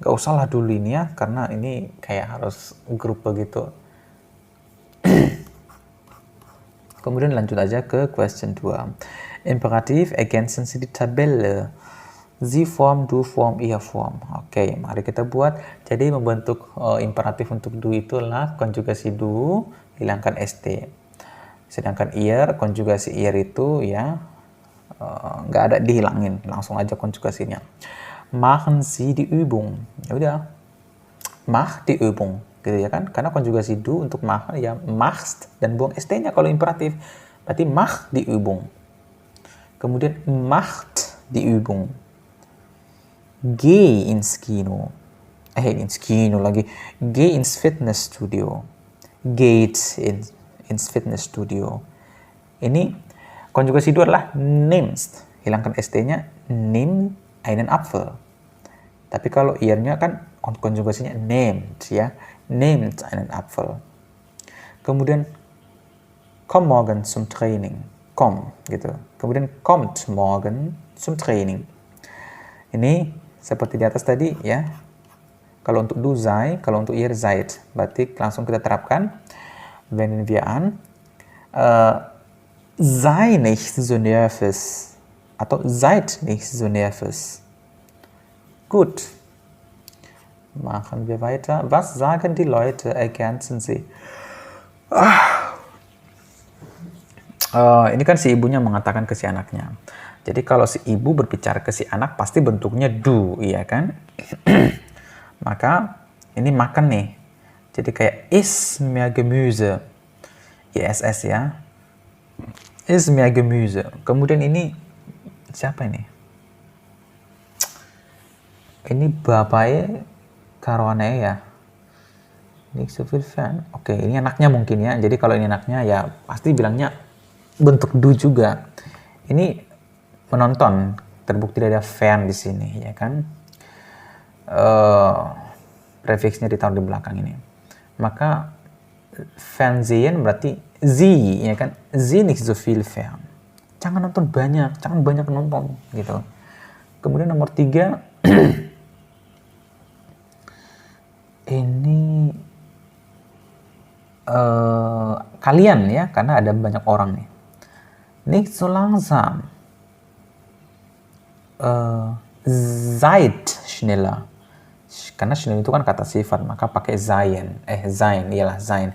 gak usah lah dulu ini ya, karena ini kayak harus grup begitu. Kemudian lanjut aja ke question 2. Imperativ ergänzen Sie die Tabelle. Sie form, du form, ihr form. Oke, mari kita buat. Jadi membentuk imperatif untuk du itulah konjugasi du, hilangkan st. Sedangkan ihr, konjugasi ihr itu ya nggak ada dihilangin, langsung aja konjugasinya. Machen Sie die Übung. Ya udah, mach die Übung, gitu ya kan? Karena konjugasi du untuk machen ya machst dan buang st-nya kalau imperatif. Berarti mach die Übung. Kemudian macht die Übung. Geh ins Kino. Ins Kino lagi. Geh ins Fitnessstudio. Geht ins Fitnessstudio. Ini konjugasi du adalah nimmst. Hilangkan st-nya, nimm einen Apfel. Tapi kalau ihr-nya kan konjugasinya nehmt ya. Nehmt einen Apfel. Kemudian komm morgen zum Training. Komm gitu. Kemudian kommt morgen zum Training. Ini seperti di atas tadi ya. Kalau untuk du sei, kalau untuk ihr seid. Berarti langsung kita terapkan. Wenden wir an. Sei nicht so nervös. Atau seid nicht so nervös. Gut. Machen wir weiter. Was sagen die Leute? Ergänzen Sie. Ini kan si ibunya mengatakan ke si anaknya. Jadi kalau si ibu berbicara ke si anak pasti bentuknya du, iya kan? Maka ini makan nih. Jadi kayak iss mehr Gemüse. ISS ya. Iss mehr Gemüse. Kemudian ini siapa ini? Ini bapaknya Karone ya. Nicht so viel Fan. Oke, ini anaknya mungkin ya. Jadi kalau ini anaknya ya pasti bilangnya bentuk du juga. Ini menonton, terbukti ada fan di sini ya kan. Prefiksnya ditaruh di belakang ini. Maka Fernsehen berarti sie ya kan. Sie nicht so viel fern. Jangan nonton banyak, jangan banyak nonton gitu. Kemudian nomor 3 ini kalian ya, karena ada banyak orang nih. Nicht so langsam. Seid schneller. Karena schnell itu kan kata sifat, maka pakai sein. Sein, iyalah sein.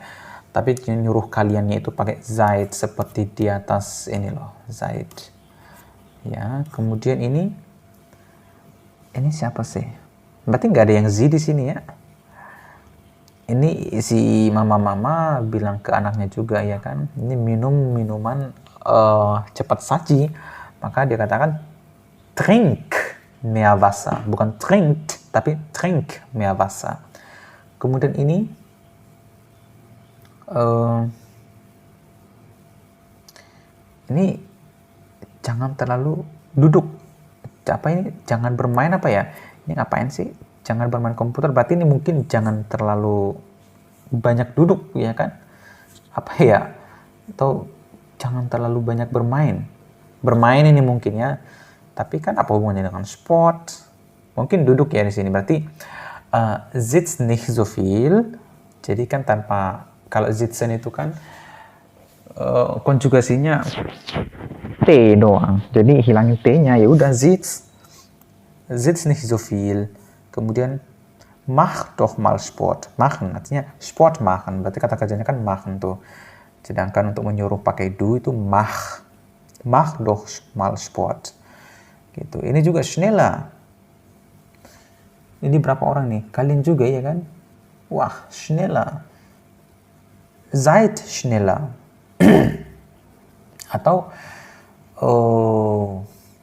tapi nyuruh kaliannya itu pakai seid seperti di atas ini loh, seid. Ya, kemudian ini siapa sih? Berarti nggak ada yang Z di sini ya. Ini si mama bilang ke anaknya juga ya kan, ini minum minuman cepat saji, maka dia katakan trink mehr Wasser, bukan trinkt tapi trink mehr Wasser. Kemudian ini ini jangan terlalu duduk. Apa ini? Jangan bermain apa ya? Ini ngapain sih? Jangan bermain komputer. Berarti ini mungkin jangan terlalu banyak duduk ya kan? Apa ya? Atau jangan terlalu banyak bermain. Bermain ini mungkin ya. Tapi kan apa hubungannya dengan sport? Mungkin duduk ya di sini. Berarti sitz nicht so viel. Jadi kan tanpa, kalau sitzen itu kan konjugasinya T doang. Jadi hilangin T-nya, ya udah sitz nicht so viel. Kemudian mach doch mal Sport. Machen artinya sport machen. Berarti kata kerjanya kan machen tuh. Sedangkan untuk menyuruh pakai du itu mach. Mach doch mal Sport. Gitu. Ini juga schneller. Ini berapa orang nih? Kalian juga ya kan? Wah, schneller. Seid schneller. Atau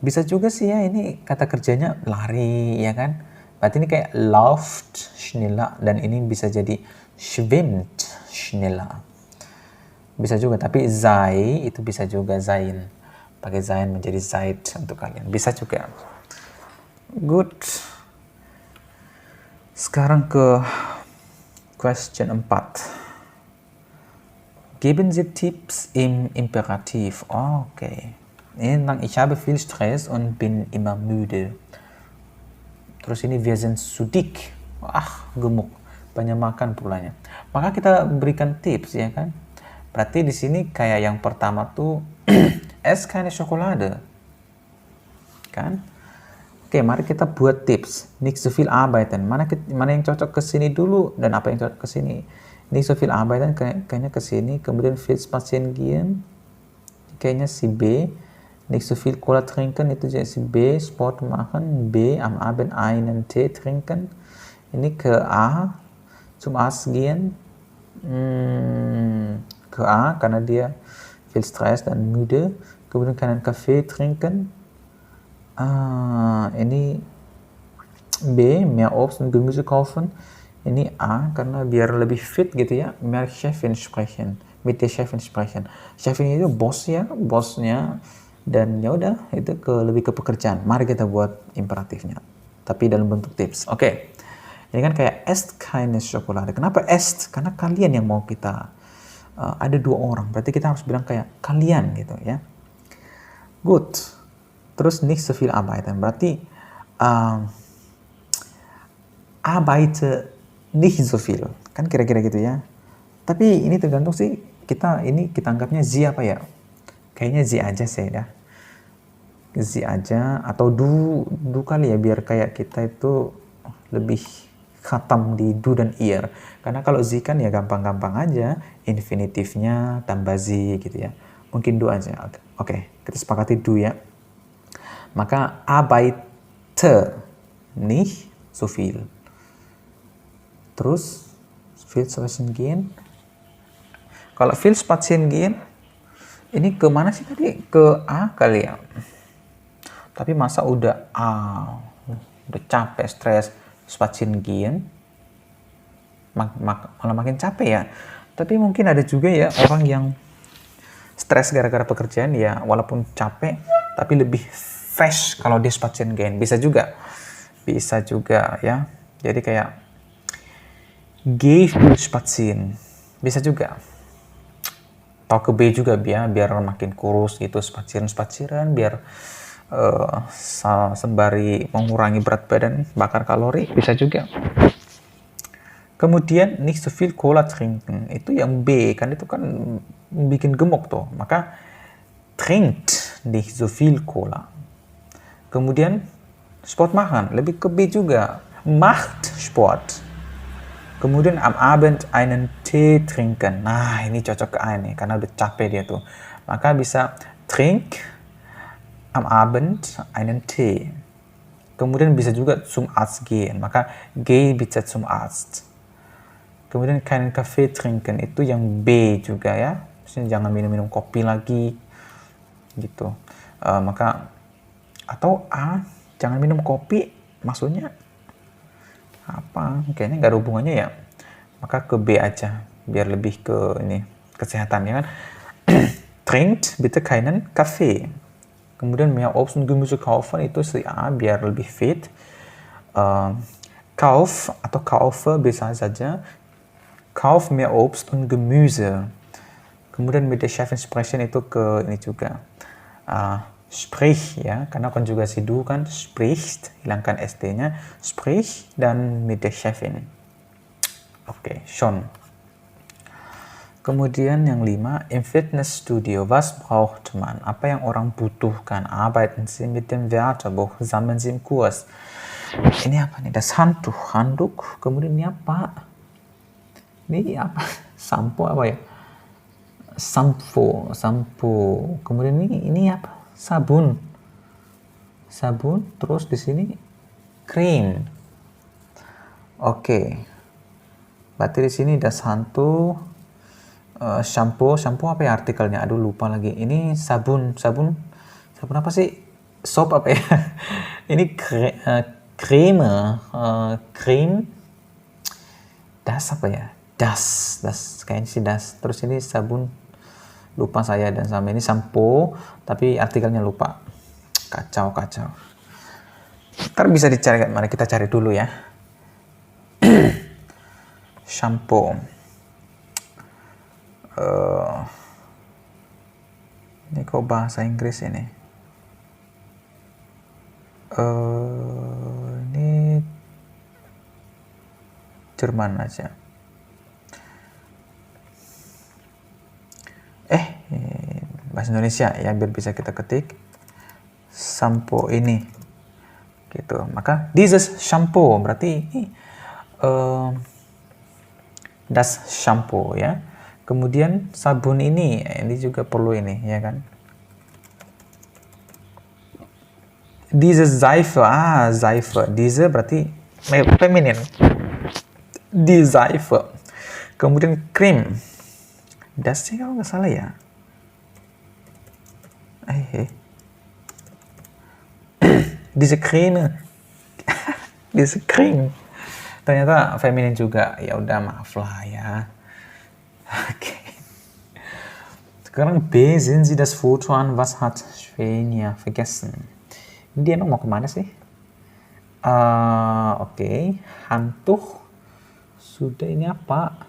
bisa juga sih ya, ini kata kerjanya lari ya kan? Berarti ini kayak lauft schneller, dan ini bisa jadi schwimmt schneller. Bisa juga, tapi sei itu bisa juga sein. Pakai sein menjadi seid untuk kalian. Bisa juga. Good. Sekarang ke Question 4. Geben Sie Tipps im Imperativ. Oh, okay. Ini tentang ich habe viel Stress und bin immer müde. Terus ini wir sind zu dick. Gemuk. Banyak makan pulanya. Maka kita berikan tips ya kan. Berarti di sini kayak yang pertama tuh es keine Schokolade. Kan? Oke, mari kita buat tips. Nicht so viel arbeiten. Mana yang cocok ke sini dulu dan apa yang cocok ke sini? Nicht so viel arbeiten kayaknya ke sini. Kemudian viel spazieren gehen. Kayaknya si B. Nicht so viel Cola trinken itu jadi si B. Sport machen. B. Am Abend einen Tee trinken. Ini ke A. Zum Arzt gehen. Ke A karena dia viel Stress dan müde. Kemudian keinen Kaffee trinken. Ini B, mehr Obst und Gemüse kaufen. Ini A, karena biar lebih fit gitu ya, mehr Chefin sprechen, mit der Chefin sprechen. Chefin itu bos ya, bosnya, dan ya udah itu lebih ke pekerjaan. Mari kita buat imperatifnya, tapi dalam bentuk tips. Oke. Ini kan kayak esst keine Schokolade. Kenapa esst? Karena kalian yang mau kita, ada dua orang, berarti kita harus bilang kayak kalian gitu ya. Good. Terus nicht so viel arbeiten. Berarti arbeite nicht so viel. Kan kira-kira gitu ya. Tapi ini tergantung sih, kita anggapnya sie apa ya? Kayaknya sie aja sih dah. Sie aja atau du kali ya, biar kayak kita itu lebih khatam di du dan ir. Karena kalau sie kan ya gampang-gampang aja, infinitifnya tambah sie gitu ya. Mungkin du aja. Oke, kita sepakati du ya. Maka arbeite nicht so viel. Terus viel spazieren gehen. Kalau viel spazieren gehen, ini ke mana sih tadi? Ke A kali ya. Tapi masa udah udah capek, stres, spazieren gehen, malah makin capek ya. Tapi mungkin ada juga ya orang yang stres gara-gara pekerjaan ya, walaupun capek tapi lebih fresh kalau dia spazieren gehen. Bisa juga ya. Jadi kayak geh viel spazieren. Bisa juga. Atau ke B juga biar makin kurus gitu, spazieren biar sembari mengurangi berat badan, bakar kalori. Bisa juga. Kemudian nicht so viel Cola trinken. Itu yang B, kan itu kan bikin gemuk tuh. Maka trinkt nicht so viel Cola. Kemudian sport machen, lebih ke B juga. Macht Sport. Kemudian am Abend einen Tee trinken. Nah, ini cocok ke A nih, karena udah capek dia tuh. Maka bisa trink am Abend einen Tee. Kemudian bisa juga zum Arzt gehen. Maka geh bitte zum Arzt. Kemudian keinen Kaffee trinken, itu yang B juga ya. Maksudnya jangan minum-minum kopi lagi. Gitu. Maka atau A, jangan minum kopi. Maksudnya apa? Kayaknya nggak ada hubungannya ya. Maka ke B aja, biar lebih ke ini kesehatan ya kan. Trinkt bitte keinen Kaffee. Kemudian mehr Obst und Gemüse kaufen, itu si A biar lebih fit. Kauf atau kaufe bisa saja. Kauf mehr Obst und Gemüse. Kemudian mit der Chefin sprechen, itu ke ini juga. Sprich ya, karena konjugasi du kan, spricht, hilangkan st-nya, sprich dan mit der Chefin. Oke, schon. Kemudian yang 5, im Fitnessstudio, was braucht man? Apa yang orang butuhkan? Arbeiten Sie mit dem Wörterbuch, sammeln Sie im Kurs. Ini apa nih? Das Handtuch, handuk. Kemudian ini apa? Ini apa? Sampo apa ya? Sampo. Kemudian ini apa? Sabun, terus di sini krim. Oke. Berarti di sini das Handtuch, shampoo apa ya artikelnya? Aduh lupa lagi. Ini sabun apa sih? Soap apa ya? Ini krim, das apa ya? Das kayaknya sih das. Terus ini sabun. Lupa saya, dan sama ini sampo, tapi artikelnya lupa. Kacau. Ntar bisa dicari, mari kita cari dulu ya. Shampoo. Ini kok bahasa Inggris ini? Ini Jerman aja. Bahasa Indonesia ya, biar bisa kita ketik. Sampo ini gitu. Maka dieses shampoo berarti ini das shampoo ya. Kemudian sabun ini juga perlu ini ya kan. Diese Seife, Seife. Diese berarti feminin. Die Seife. Kemudian krim. Das sih kalau nggak salah ya. Diese Creme. Diese Creme. Ternyata feminin juga. Ya udah, maaf lah ya. Oke. Sekarang B, sehen Sie das Foto an, was hat Svenja vergessen? Ini dia emang mau kemana sih? Oke. Handtuch. Sudah, ini apa?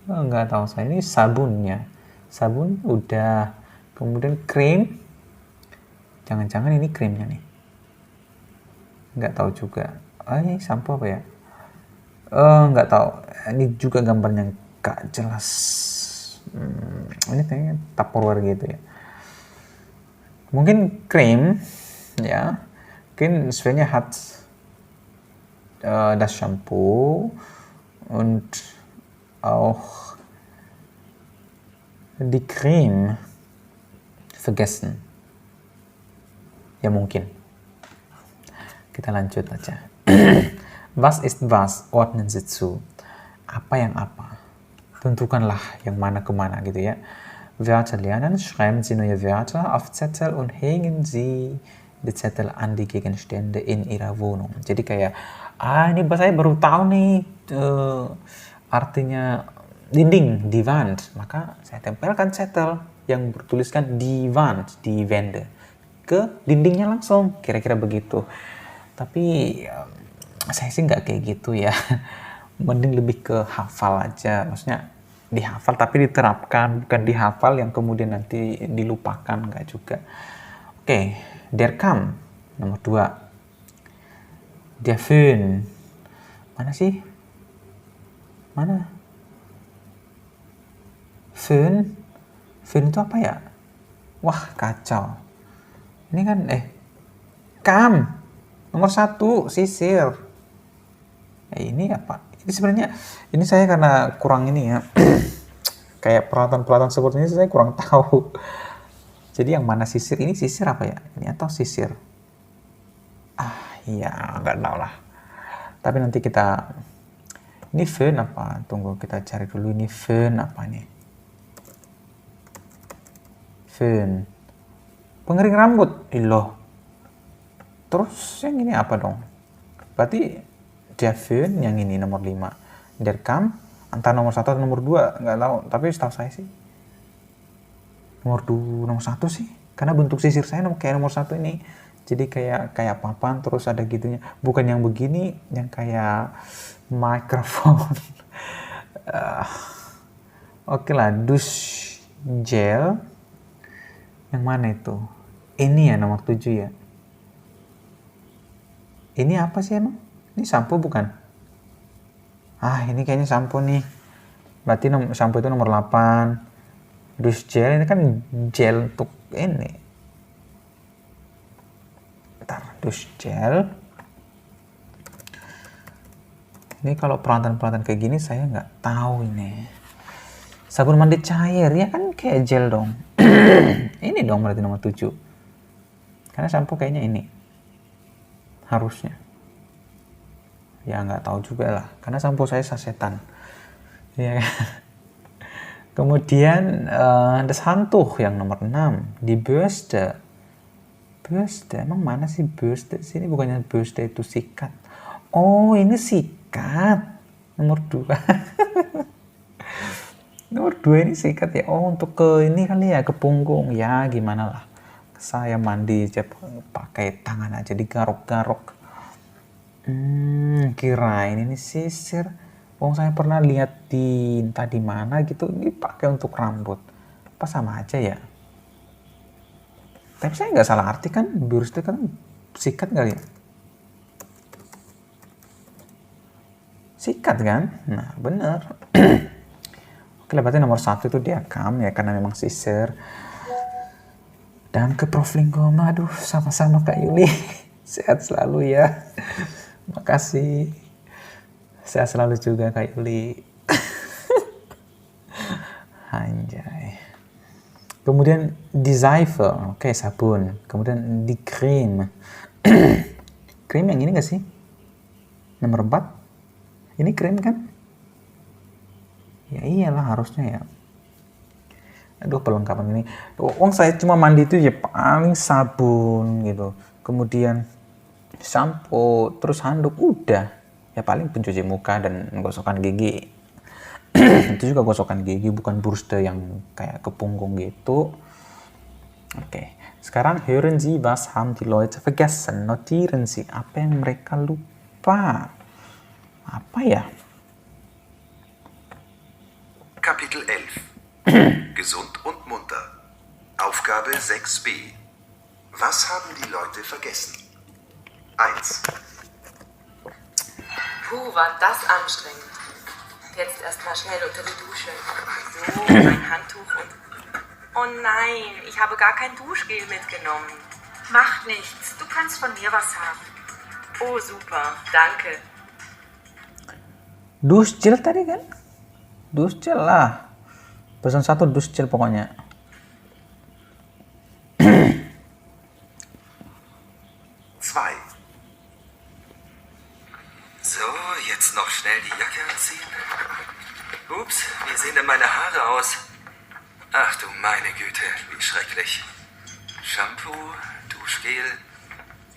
Nggak tahu saya. Ini sabunnya. Sabun udah. Kemudian krim. Jangan-jangan ini krimnya nih. Nggak tahu juga. Ini sampo apa ya? Nggak tahu. Ini juga gambarnya nggak jelas. Ini kayaknya Tupperware gitu ya. Mungkin krim. Ya. Mungkin Svenja hat das Shampoo und auch die Creme vergessen. Ya mungkin. Kita lanjut aja. Was ist was? Ordnen Sie zu. Apa yang apa? Tentukanlah yang mana kemana gitu ya. Wörter lernen. Schreiben Sie neue Wörter auf Zettel und hängen Sie die Zettel an die Gegenstände in Ihrer Wohnung. Jadi kayak, ini saya baru tahu nih artinya dinding, die Wand. Maka saya tempelkan Zettel yang bertuliskan die Wand, die Wände, ke dindingnya langsung, kira-kira begitu. Tapi saya sih nggak kayak gitu ya. Mending lebih ke hafal aja, maksudnya dihafal tapi diterapkan, bukan dihafal yang kemudian nanti dilupakan, nggak juga. Oke, der Kamm nomor 2. Der Föhn. Mana sih? Mana? Föhn? Föhn itu apa ya? Wah, kacau. Ini kan Kamm nomor 1, sisir. Ini apa? Ini sebenarnya ini saya karena kurang ini ya. Kayak peralatan-peralatan seperti ini saya kurang tahu. Jadi yang mana sisir? Ini sisir apa ya? Ini atau sisir? Iya, nggak tahu lah. Tapi nanti kita... Ini fön apa? Tunggu, kita cari dulu ini fön apa nih? Fön. Pengering rambut. Loh. Terus yang ini apa dong? Berarti der Fön yang ini nomor 5. Der Kamm antara nomor 1 atau nomor 2, nggak tahu. Tapi setahu saya sih nomor 1 sih. Karena bentuk sisir saya kayak nomor 1 ini. Jadi kayak papan terus ada gitunya. Bukan yang begini, yang kayak mikrofon. Oke lah, douche gel. Yang mana itu? Ini ya nomor 7 ya. Ini apa sih emang? Ini sampo bukan? Ini kayaknya sampo nih. Berarti sampo itu nomor 8. Douche gel ini kan gel untuk ini. Bentar, douche gel. Ini kalau peralatan-peralatan kayak gini saya nggak tahu ini. Sabun mandi cair ya kan kayak gel dong. Ini dong berarti nomor 7. Karena sampo kayaknya ini. Harusnya. Ya nggak tahu juga lah. Karena sampo saya sasetan. Ya. Kemudian das Handtuch yang nomor 6. Die Bürste. Bürste. Emang mana sih Bürste? Sini bukannya Bürste itu sikat. Oh ini sikat. Nomor 2. Nomor 2 ini sikat ya. Oh untuk ke ini kali ya. Ke punggung. Ya gimana lah. Saya mandi aja pakai tangan aja digaruk-garuk. Kirain ini sisir. Saya pernah lihat entah di mana gitu. Ini pakai untuk rambut. Apa sama aja ya? Tapi saya nggak salah arti kan. Bürste kan sikat kali ya? Sikat kan? Nah bener. Oke berarti nomor 1 itu dia Kamm ya. Karena memang sisir. Dan ke Prof. Lingkungan, aduh sama-sama Kak Yuli. Sehat selalu ya. Makasih. Sehat selalu juga Kak Yuli. Anjay. Kemudian die Seife, oke sabun. Kemudian die Creme. Krim yang ini gak sih? Nomor 4. Ini krim kan? Ya iyalah harusnya ya. Aduh perlengkapan ini. Saya cuma mandi itu ya paling sabun gitu. Kemudian sampo, terus handuk udah. Ya paling pencuci muka dan gosokkan gigi. Itu juga gosokkan gigi bukan Bürste yang kayak ke punggung gitu. Oke. Sekarang hören Sie, was haben die Leute vergessen? Notieren Sie, apa yang mereka lupa? Apa ya? Kapitel 11. Gesund und munter. Aufgabe 6b. Was haben die Leute vergessen? 1. Puh, war das anstrengend. Jetzt erstmal schnell unter die Dusche. So, mein Handtuch und... Oh nein, ich habe gar kein Duschgel mitgenommen. Macht nichts, du kannst von mir was haben. Oh, super, danke. Duschgel tadi kan? Duschgel lah. Pesan 1 Duschgel pokoknya. So, jetzt noch schnell die Jacke anziehen. Ups, wie sehen denn meine Haare aus? Ach du meine Güte, wie schrecklich. Shampoo, Duschgel.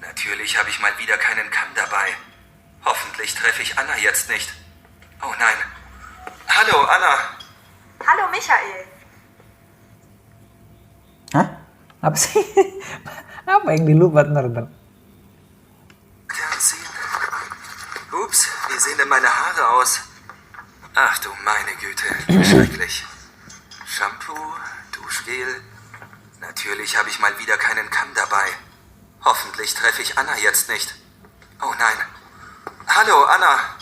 Natürlich habe ich mal wieder keinen Kamm dabei. Hoffentlich treffe ich Anna jetzt nicht. Oh nein. Hallo, Anna. Hallo Michael. Hah? Apa sih? Apa yang dilupa ntar? Ups, wie sehen denn meine Haare aus? Ach du meine Güte, wie schrecklich. Shampoo, Duschgel. Natürlich habe ich mal wieder keinen Kamm dabei. Hoffentlich treffe ich Anna jetzt nicht. Oh nein. Hallo, Anna.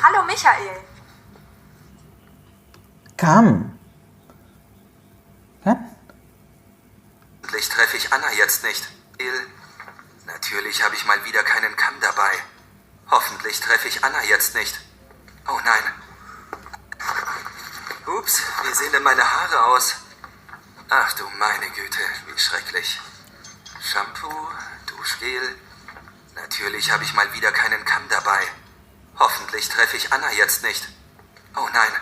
Hallo Michael. Kamm. Kan? Hoffentlich treffe ich Anna jetzt nicht. Natürlich habe ich mal wieder keinen Kamm dabei. Hoffentlich Hoffentlich treffe ich Anna jetzt nicht. Oh nein. Ups, wie sehen denn meine Haare aus? Ach du meine Güte, wie schrecklich. Shampoo, Duschgel. Natürlich habe ich mal wieder keinen Kamm dabei. Hoffentlich treffe ich Anna jetzt nicht. Oh nein.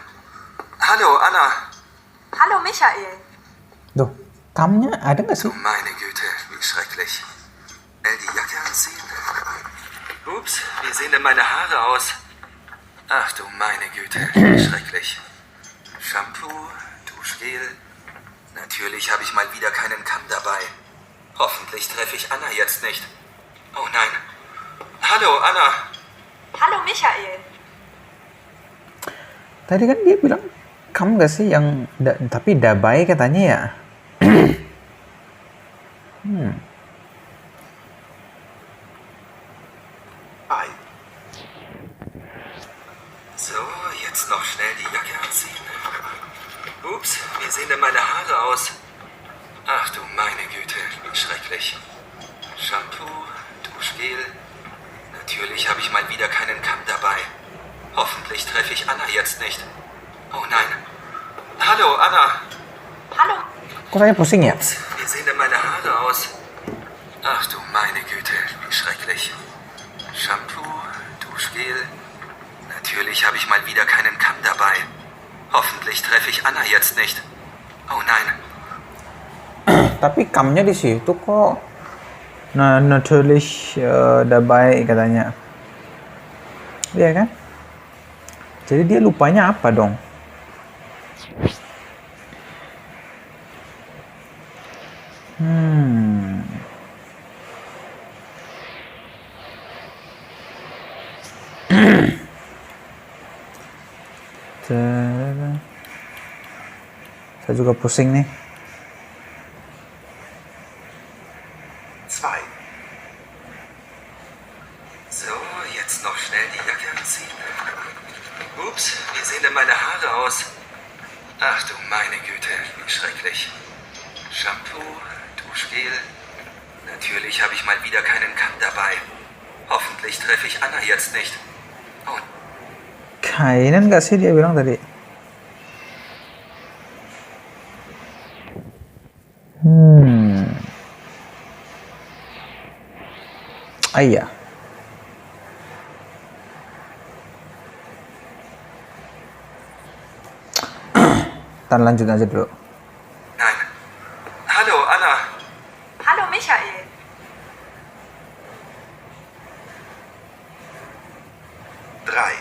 Hallo, Anna. Hallo Michael. Duh, kamnya ada nggak Du sih? meine Güte, wie schrecklich. Die Jacke anziehen. Ups, wie sehen denn meine Haare aus? Ach du meine Güte, wie schrecklich. Shampoo, Duschgel. Natürlich habe ich mal wieder keinen Kamm dabei. Hoffentlich treffe ich Anna jetzt nicht. Oh nein. Hallo, Anna. Hallo Michael. Tadi kan dia bilang kam nggak sih yang tapi dabai katanya ya. Ei. So, jetzt noch schnell die Jacke anziehen. Ups, wie sehen denn meine Haare aus? Ach du meine Güte, wie schrecklich. Shampoo, Duschgel. Natürlich habe ich mal wieder keinen Kamm dabei. Hoffentlich treffe ich Anna jetzt nicht. Oh nein. Hallo, Anna. Hallo. Kok saya pusing ya? Ups, wie sehen denn meine Haare aus? Ach du meine Güte, wie schrecklich. Shampoo, Duschgel. Natürlich habe ich mal wieder keinen Kamm dabei. Hoffentlich treffe ich Anna jetzt nicht. Oh nein. Tapi kamnya di situ kok. Nah, natürlich dabei katanya. Iya kan? Jadi dia lupanya apa dong? Saya juga pusing nih. 2. So, jetzt noch schnell die Jacke anziehen. Ups, wie sehen denn meine Haare aus? Ach du meine Güte, wie schrecklich. Shampoo, Duschgel. Natürlich habe ich mal wieder keinen Kamm dabei. Hoffentlich treffe ich Anna jetzt nicht. Oh, Kainan nggak sih dia bilang tadi? Ah iya. Ntar lanjut aja dulu. nein. Hallo, Anna. Hallo Michael. 3.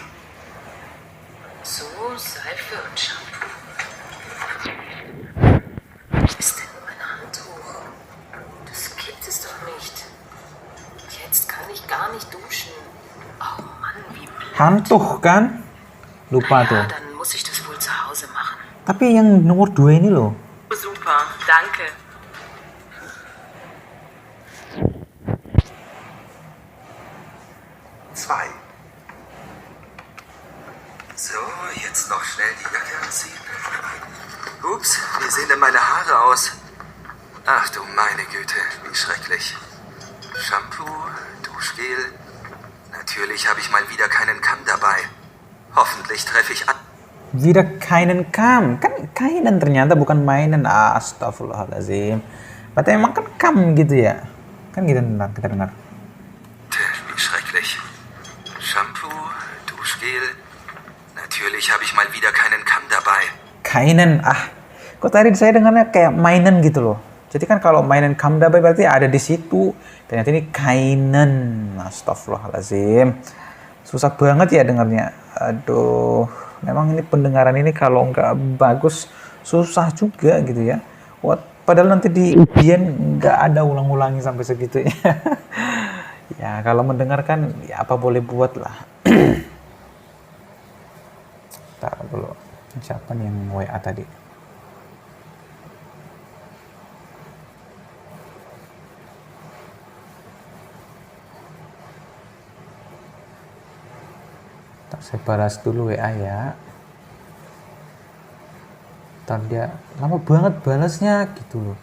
So, Seife und Shampoo. Was ist denn mein Handtuch? Das gibt es doch nicht. Jetzt kann ich gar nicht duschen. Oh Mann, wie blöd. Handtuch kan? Lupa tuh. Ja, dann muss ich das wohl zu Hause machen. Tapi yang nomor 2 ini loh. Super, danke. Zwei. So, jetzt noch schnell die Jacke anziehen. Ups, wie sehen denn meine Haare aus? Ach du meine Güte, wie schrecklich. Shampoo, Duschgel. Natürlich habe ich mal wieder keinen Kamm dabei. Hoffentlich treffe ich an. Wieder keinen kam. Kan kainan ternyata bukan mainan. Astagfirullahaladzim. Berarti emang kan kam gitu ya. Kan gitu ntar kita dengar. Wie schrecklich. Shampoo, Duschgel. Natürlich habe ich mal wieder keinen Kamm dabei. Kainan. Kok tadi saya dengarnya kayak mainan gitu loh. Jadi kan kalau mainan kam dabai berarti ada di situ. Ternyata ini kainan. Astagfirullahaladzim. Susah banget ya dengarnya. Aduh. Memang ini pendengaran ini kalau nggak bagus susah juga gitu ya. Padahal nanti di ujian nggak ada ulang-ulangi sampai segitunya. Ya kalau mendengarkan ya apa boleh buat lah. Ntar dulu. Siapa nih yang WA tadi? Saya balas dulu WA ya. Ntar dia lama banget balasnya gitu loh.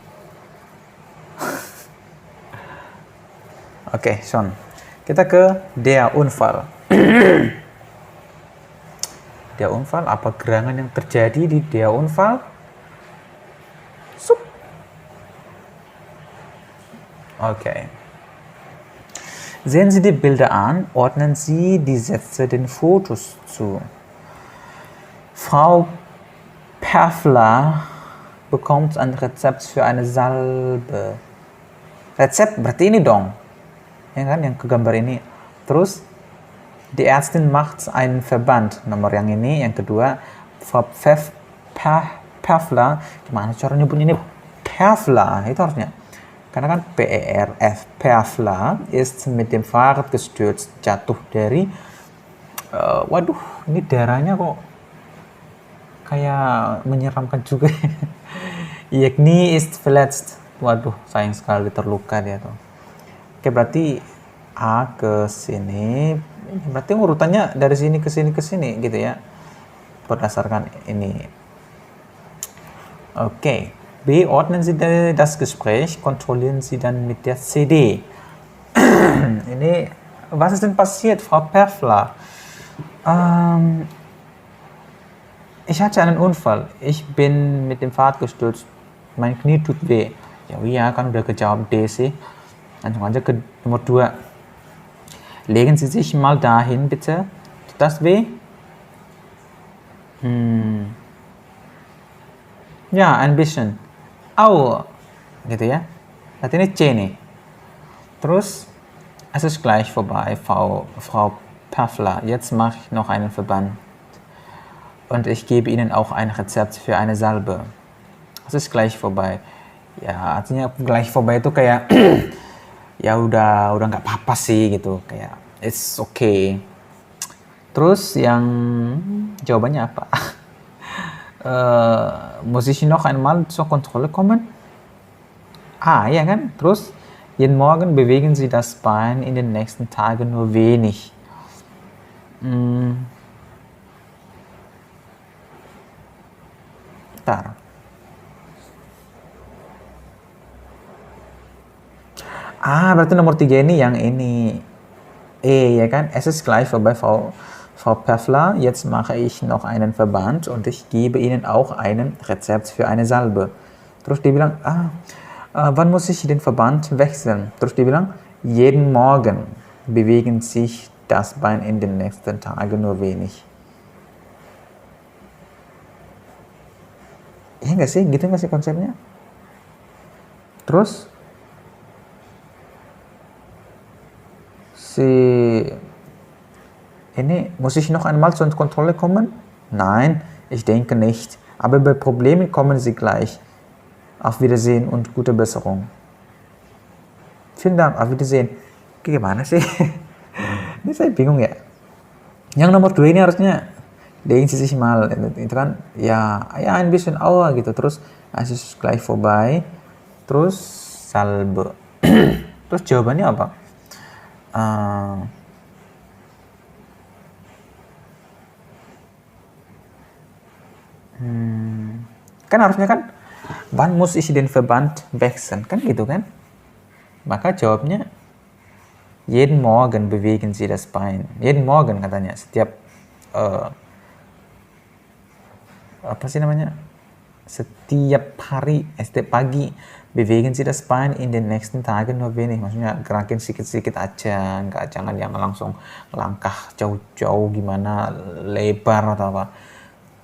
Oke, Son. Kita ke Der Unfall. Der Unfall, apa gerangan yang terjadi di der Unfall? Sup. Okay. Sehen Sie die Bilder an, ordnen Sie die Sätze den Fotos zu. Frau Perfler bekommt ein Rezept für eine Salbe. Resep berarti ini dong. Ya kan, yang ke gambar ini. Terus, die Ärztin macht einen Verband. Nomor yang ini, yang kedua, Frau Perfler. Gimana cara nyebutnya ini? Perfler, itu harusnya. Karena kan P-E-R-F, Perfler ist mit dem Fahrrad gestürzt, jatuh dari, waduh, ini darahnya kok kayak menyeramkan juga. Ihr Knie ist verletzt. Waduh, sayang sekali terluka dia tuh. Oke, berarti A ke sini. Berarti urutannya dari sini ke sini ke sini gitu ya. Berdasarkan ini. Oke. B. Ordnen Sie das Gespräch, kontrollieren Sie dann mit der CD. Ini, was ist denn passiert, Frau Perfler? Ich hatte einen Unfall. Ich bin mit dem Fahrrad gestürzt. Mein Knie tut weh. Ya iya, kan udah kejawab D sih. Langsung aja ke nomor 2. Legen Sie sich mal dahin, bitte. Tut das weh? Ja, ein bisschen. Au. Gitu ya. Berarti ini C nih. Terus, es ist gleich vorbei, Frau Perfler. Jetzt mache ich noch einen Verband. Und ich gebe Ihnen auch ein Rezept für eine Salbe. Es ist gleich vorbei. Ya, artinya gleich vorbei itu kayak ya udah nggak apa-apa sih gitu, kayak it's okay. Terus yang jawabannya apa? Muss ich noch einmal zur Kontrolle kommen? Ah, ja kan? Terus jeden Morgen bewegen Sie das Bein in den nächsten Tagen nur wenig. Bentar. Ah, berarti nomor 3 ini yang ini. E, ya kan? Es ist gleich vorbei, Frau Perfler. Jetzt mache ich noch einen Verband und ich gebe Ihnen auch ein Rezept für eine Salbe. Terus dia bilang, wann muss ich den Verband wechseln? Terus dia bilang, jeden Morgen bewegen sich das Bein in den nächsten Tagen nur wenig. Iya nggak sih? Gitu nggak sih konsepnya? Terus ini, muss ich noch einmal zur Kontrolle kommen? Nein, ich denke nicht. Aber bei Problemen kommen Sie gleich. Auf Wiedersehen und gute Besserung. Vielen Dank, auf Wiedersehen. Gimana sih? Ini saya bingung ya. Yang nomor 2 ini harusnya legen Sie sich mal, itu kan ya ein bisschen Aua gitu. Terus es ist gleich vorbei. Terus Salbe. Terus jawabannya apa? Kan harusnya kan wann muss ich den Verband wechseln, kan gitu kan? Maka jawabnya jeden Morgen bewegen Sie das Bein. Jeden Morgen katanya, setiap apa sih namanya? Setiap hari, setiap pagi bewegen Sie das Bein in den nächsten Tagen nur wenig. Maksudnya gerakin sedikit-sedikit aja, jangan yang langsung langkah jauh-jauh gimana, lebar atau apa.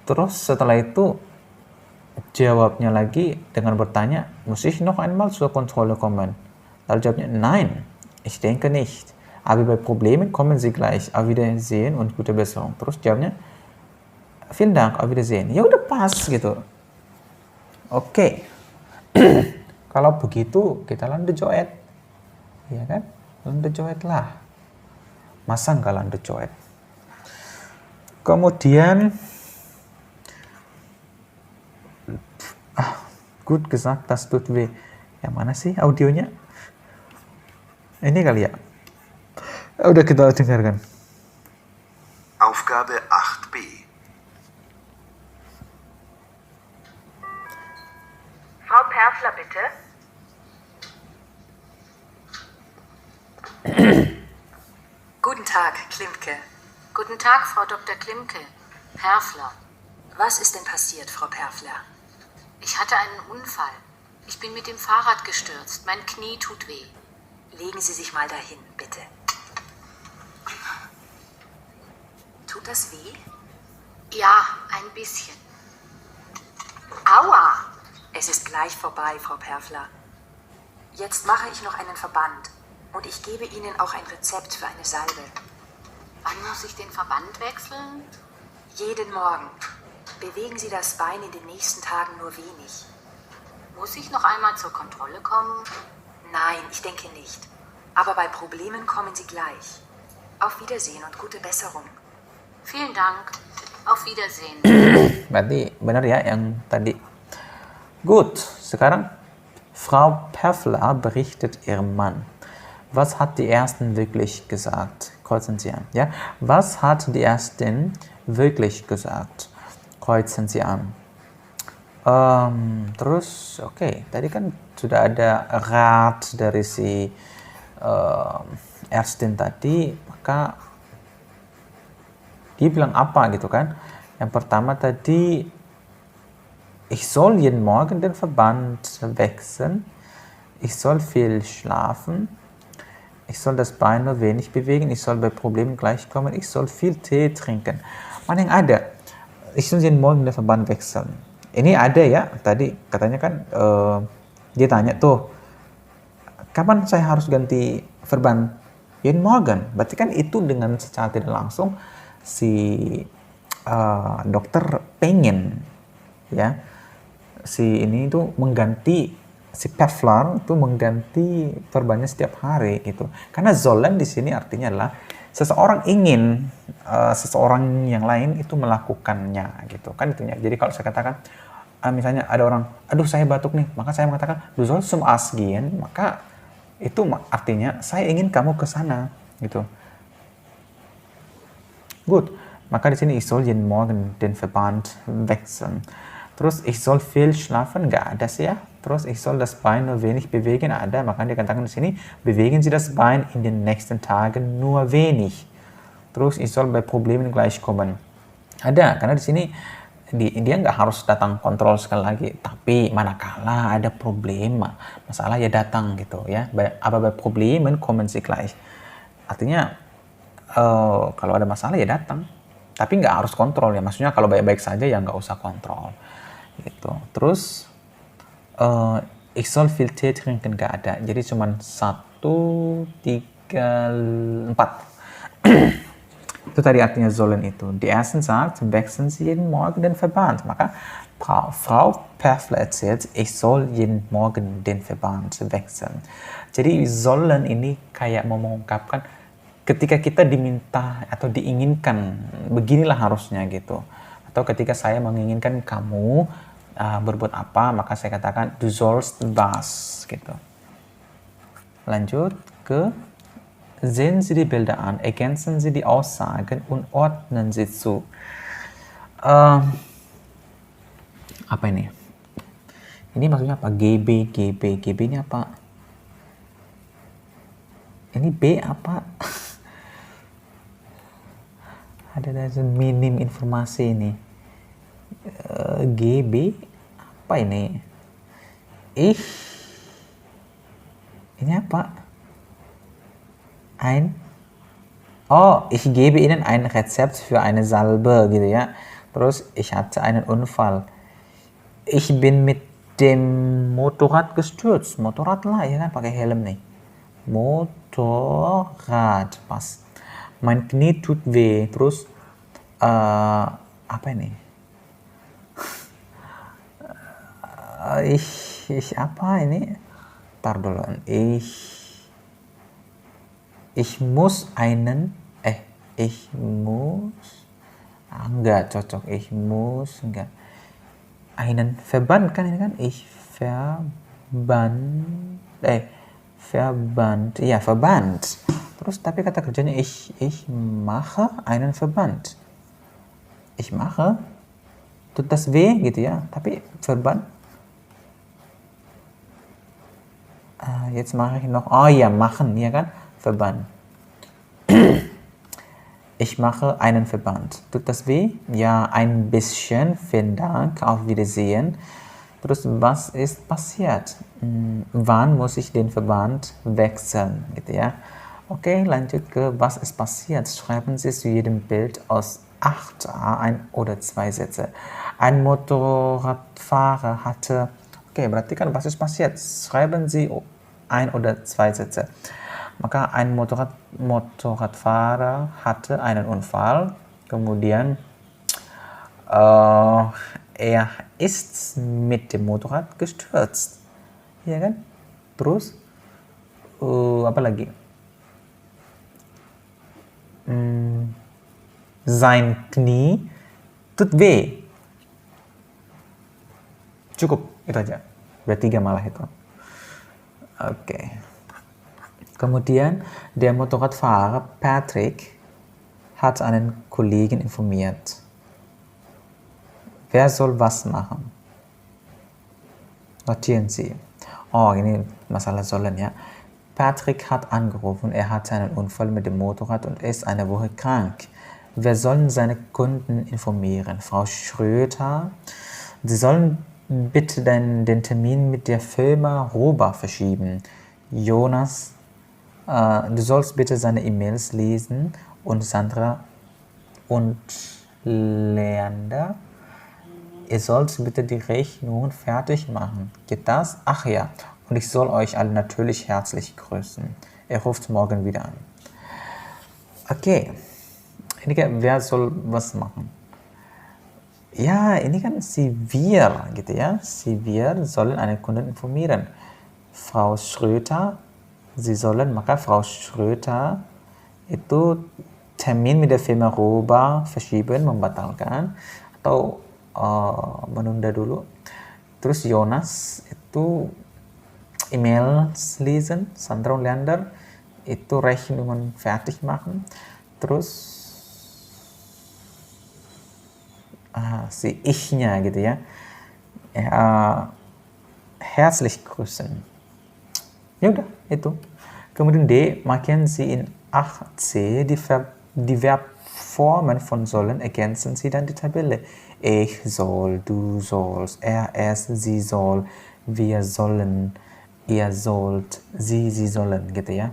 Terus setelah itu jawabnya lagi dengan bertanya, muss ich noch einmal zur Kontrolle kommen? Lalu jawabnya, nein, ich denke nicht. Aber bei Problemen kommen Sie gleich. Auf Wiedersehen und gute Besserung. Terus jawabnya, vielen Dank, auf Wiedersehen. Ya udah pas gitu. Oke. Kalau begitu kita landejoet. Ya kan? Landejoet lah. Masa nggak landejoet? Kemudian gut gesagt, das tut weh. Yang mana sih audionya? Ini kali ya. Udah kita dengarkan. Aufgabe 8b. Frau Perfler, bitte. Guten Tag, Klimke. Guten Tag, Frau Dr. Klimke. Perfler. Was ist denn passiert, Frau Perfler? Ich hatte einen Unfall. Ich bin mit dem Fahrrad gestürzt. Mein Knie tut weh. Legen Sie sich mal dahin, bitte. Tut das weh? Ja, ein bisschen. Aua! Es ist gleich vorbei, Frau Perfler. Jetzt mache ich noch einen Verband und ich gebe Ihnen auch ein Rezept für eine Salbe. Wann muss ich den Verband wechseln? Jeden Morgen. Bewegen Sie das Bein in den nächsten Tagen nur wenig. Muss ich noch einmal zur Kontrolle kommen? Nein, ich denke nicht. Aber bei Problemen kommen Sie gleich. Auf Wiedersehen und gute Besserung. Vielen Dank. Auf Wiedersehen. Berarti benar ya yang tadi. Gut, sekarang Frau Perfler berichtet ihrem Mann. Was hat die Ärztin wirklich gesagt? Kreuzen Sie an. Ja? Was hat die Ärztin wirklich gesagt? Kreuzen Sie an. Terus, oke, tadi kan sudah ada rat dari si Ärztin tadi, maka dia bilang apa gitu kan? Yang pertama tadi, ich soll jeden Morgen den Verband wechseln, ich soll viel schlafen, ich soll das Bein nur wenig bewegen, ich soll bei Problemen gleichkommen, ich soll viel Tee trinken. Mana yang ada? Ich soll jeden Morgen den Verband wechseln. Ini ada ya, tadi katanya kan dia tanya tuh, kapan saya harus ganti Verband? Jeden Morgen. Berarti kan itu dengan secara tidak langsung si dokter pengen ya si ini tuh mengganti si Perfler itu mengganti perbannya setiap hari gitu. Karena Sollen di sini artinya adalah seseorang ingin seseorang yang lain itu melakukannya gitu kan itunya. Jadi kalau saya katakan misalnya ada orang, aduh saya batuk nih, maka saya mengatakan du sollst zum Arzt gehen, maka itu artinya saya ingin kamu ke sana gitu. Gut, maka di sini ich soll jeden Morgen den Verband wechseln. Terus ich soll viel schlafen, nggak ada sih ya. Terus ich soll das Bein nur wenig bewegen, ada. Maka dia katakan di sini bewegen Sie das Bein in den nächsten Tagen nur wenig. Terus ich soll bei Problemen gleich kommen. Ada, karena di sini dia nggak harus datang kontrol sekali lagi, tapi manakala ada problema, masalah ya datang gitu ya. Aber bei Problemen kommen Sie gleich. Artinya kalau ada masalah ya datang, tapi nggak harus kontrol ya. Maksudnya kalau baik-baik saja ya nggak usah kontrol gitu. Terus ich soll viel Tee trinken nggak ada, jadi cuman 1, 3, 4. Itu tadi artinya sollen itu. Die Ärztin sagt, wechseln Sie jeden Morgen den Verband. Maka Frau Perfler erzählt, ich soll jeden Morgen den Verband wechseln. Jadi sollen ini kayak mau mengungkapkan ketika kita diminta atau diinginkan, beginilah harusnya gitu. Atau ketika saya menginginkan kamu berbuat apa, maka saya katakan du sollst was gitu. Lanjut ke sehen Sie die Bilder an, ergänzen Sie die Aussagen und ordnen Sie zu. Apa ini? Ini maksudnya apa? GB ini apa? Ini B apa? Ada minim informasi ini. GB apa ini? Ini apa? Ich gebe Ihnen ein Rezept für eine Salbe gitu ya. Terus ich hatte einen Unfall. Ich bin mit dem Motorrad gestürzt. Motorrad lah ya kan, pakai helm nih. Motorrad, pas. Mein Knie tut weh. Terus apa ini? Ich apa ini? Tar dulu. Ich muss enggak cocok. Ich muss enggak. Einen Verband kan ini kan? Verband. Iya, Verband. Terus tapi kata kerjanya ich mache einen Verband. Ich mache tut das weh gitu ya. Tapi Verband jetzt mache ich noch, machen, ya kan? Verband. Ich mache einen Verband. Tut das weh? Ja, ein bisschen. Vielen Dank. Auf Wiedersehen. Terus, was ist passiert? Wann muss ich den Verband wechseln? Gitu ya. Oke, lanjut ke was ist passiert. Schreiben Sie zu jedem Bild aus 8a ein oder zwei Sätze. Ein Motorradfahrer hatte... Oke, berarti kan was ist passiert. Schreiben Sie ein oder zwei Sätze. Maka ein Motorradfahrer hatte einen Unfall. Kemudian er ist mit dem Motorrad gestürzt. Ya kan? Terus apa lagi? Sein Knie tut weh. Cukup, itu aja. Bertiga malah itu. Oke. Kemudian der Motorradfahrer Patrick hat einen Kollegen informiert. Wer soll was machen? Notieren Sie. Oh, ini masalah sollen ya. Patrick hat angerufen, er hatte einen Unfall mit dem Motorrad und ist eine Woche krank. Wer soll seine Kunden informieren? Frau Schröter. Sie sollen bitte den Termin mit der Firma Roba verschieben. Jonas, du sollst bitte seine E-Mails lesen und Sandra und Leander, ihr sollt bitte die Rechnungen fertig machen. Geht das? Ach ja, und ich soll euch alle natürlich herzlich grüßen. Er ruft morgen wieder an. Okay, ini kayak wer soll was machen? Ja, ini kan si wir gitu ya. Si wir sollen einen Kunden informieren. Frau Schröter, Sie sollen, maka Frau Schröter itu Termin mit der Firma Roba verschieben, membatalkan atau menunda dulu. Terus Jonas itu E-Mail lesen, Sandra und Leander itu Rechnungen fertig machen. Terus si ich-nya gitu ya. Herzlich grüßen. Ya udah, itu. Kemudian D, markieren Sie in 8c die Verbformen von sollen, ergänzen Sie dann die Tabelle. Ich soll, du sollst, er, es, sie soll, wir sollen, ihr sollt, sie sollen, gitu ya.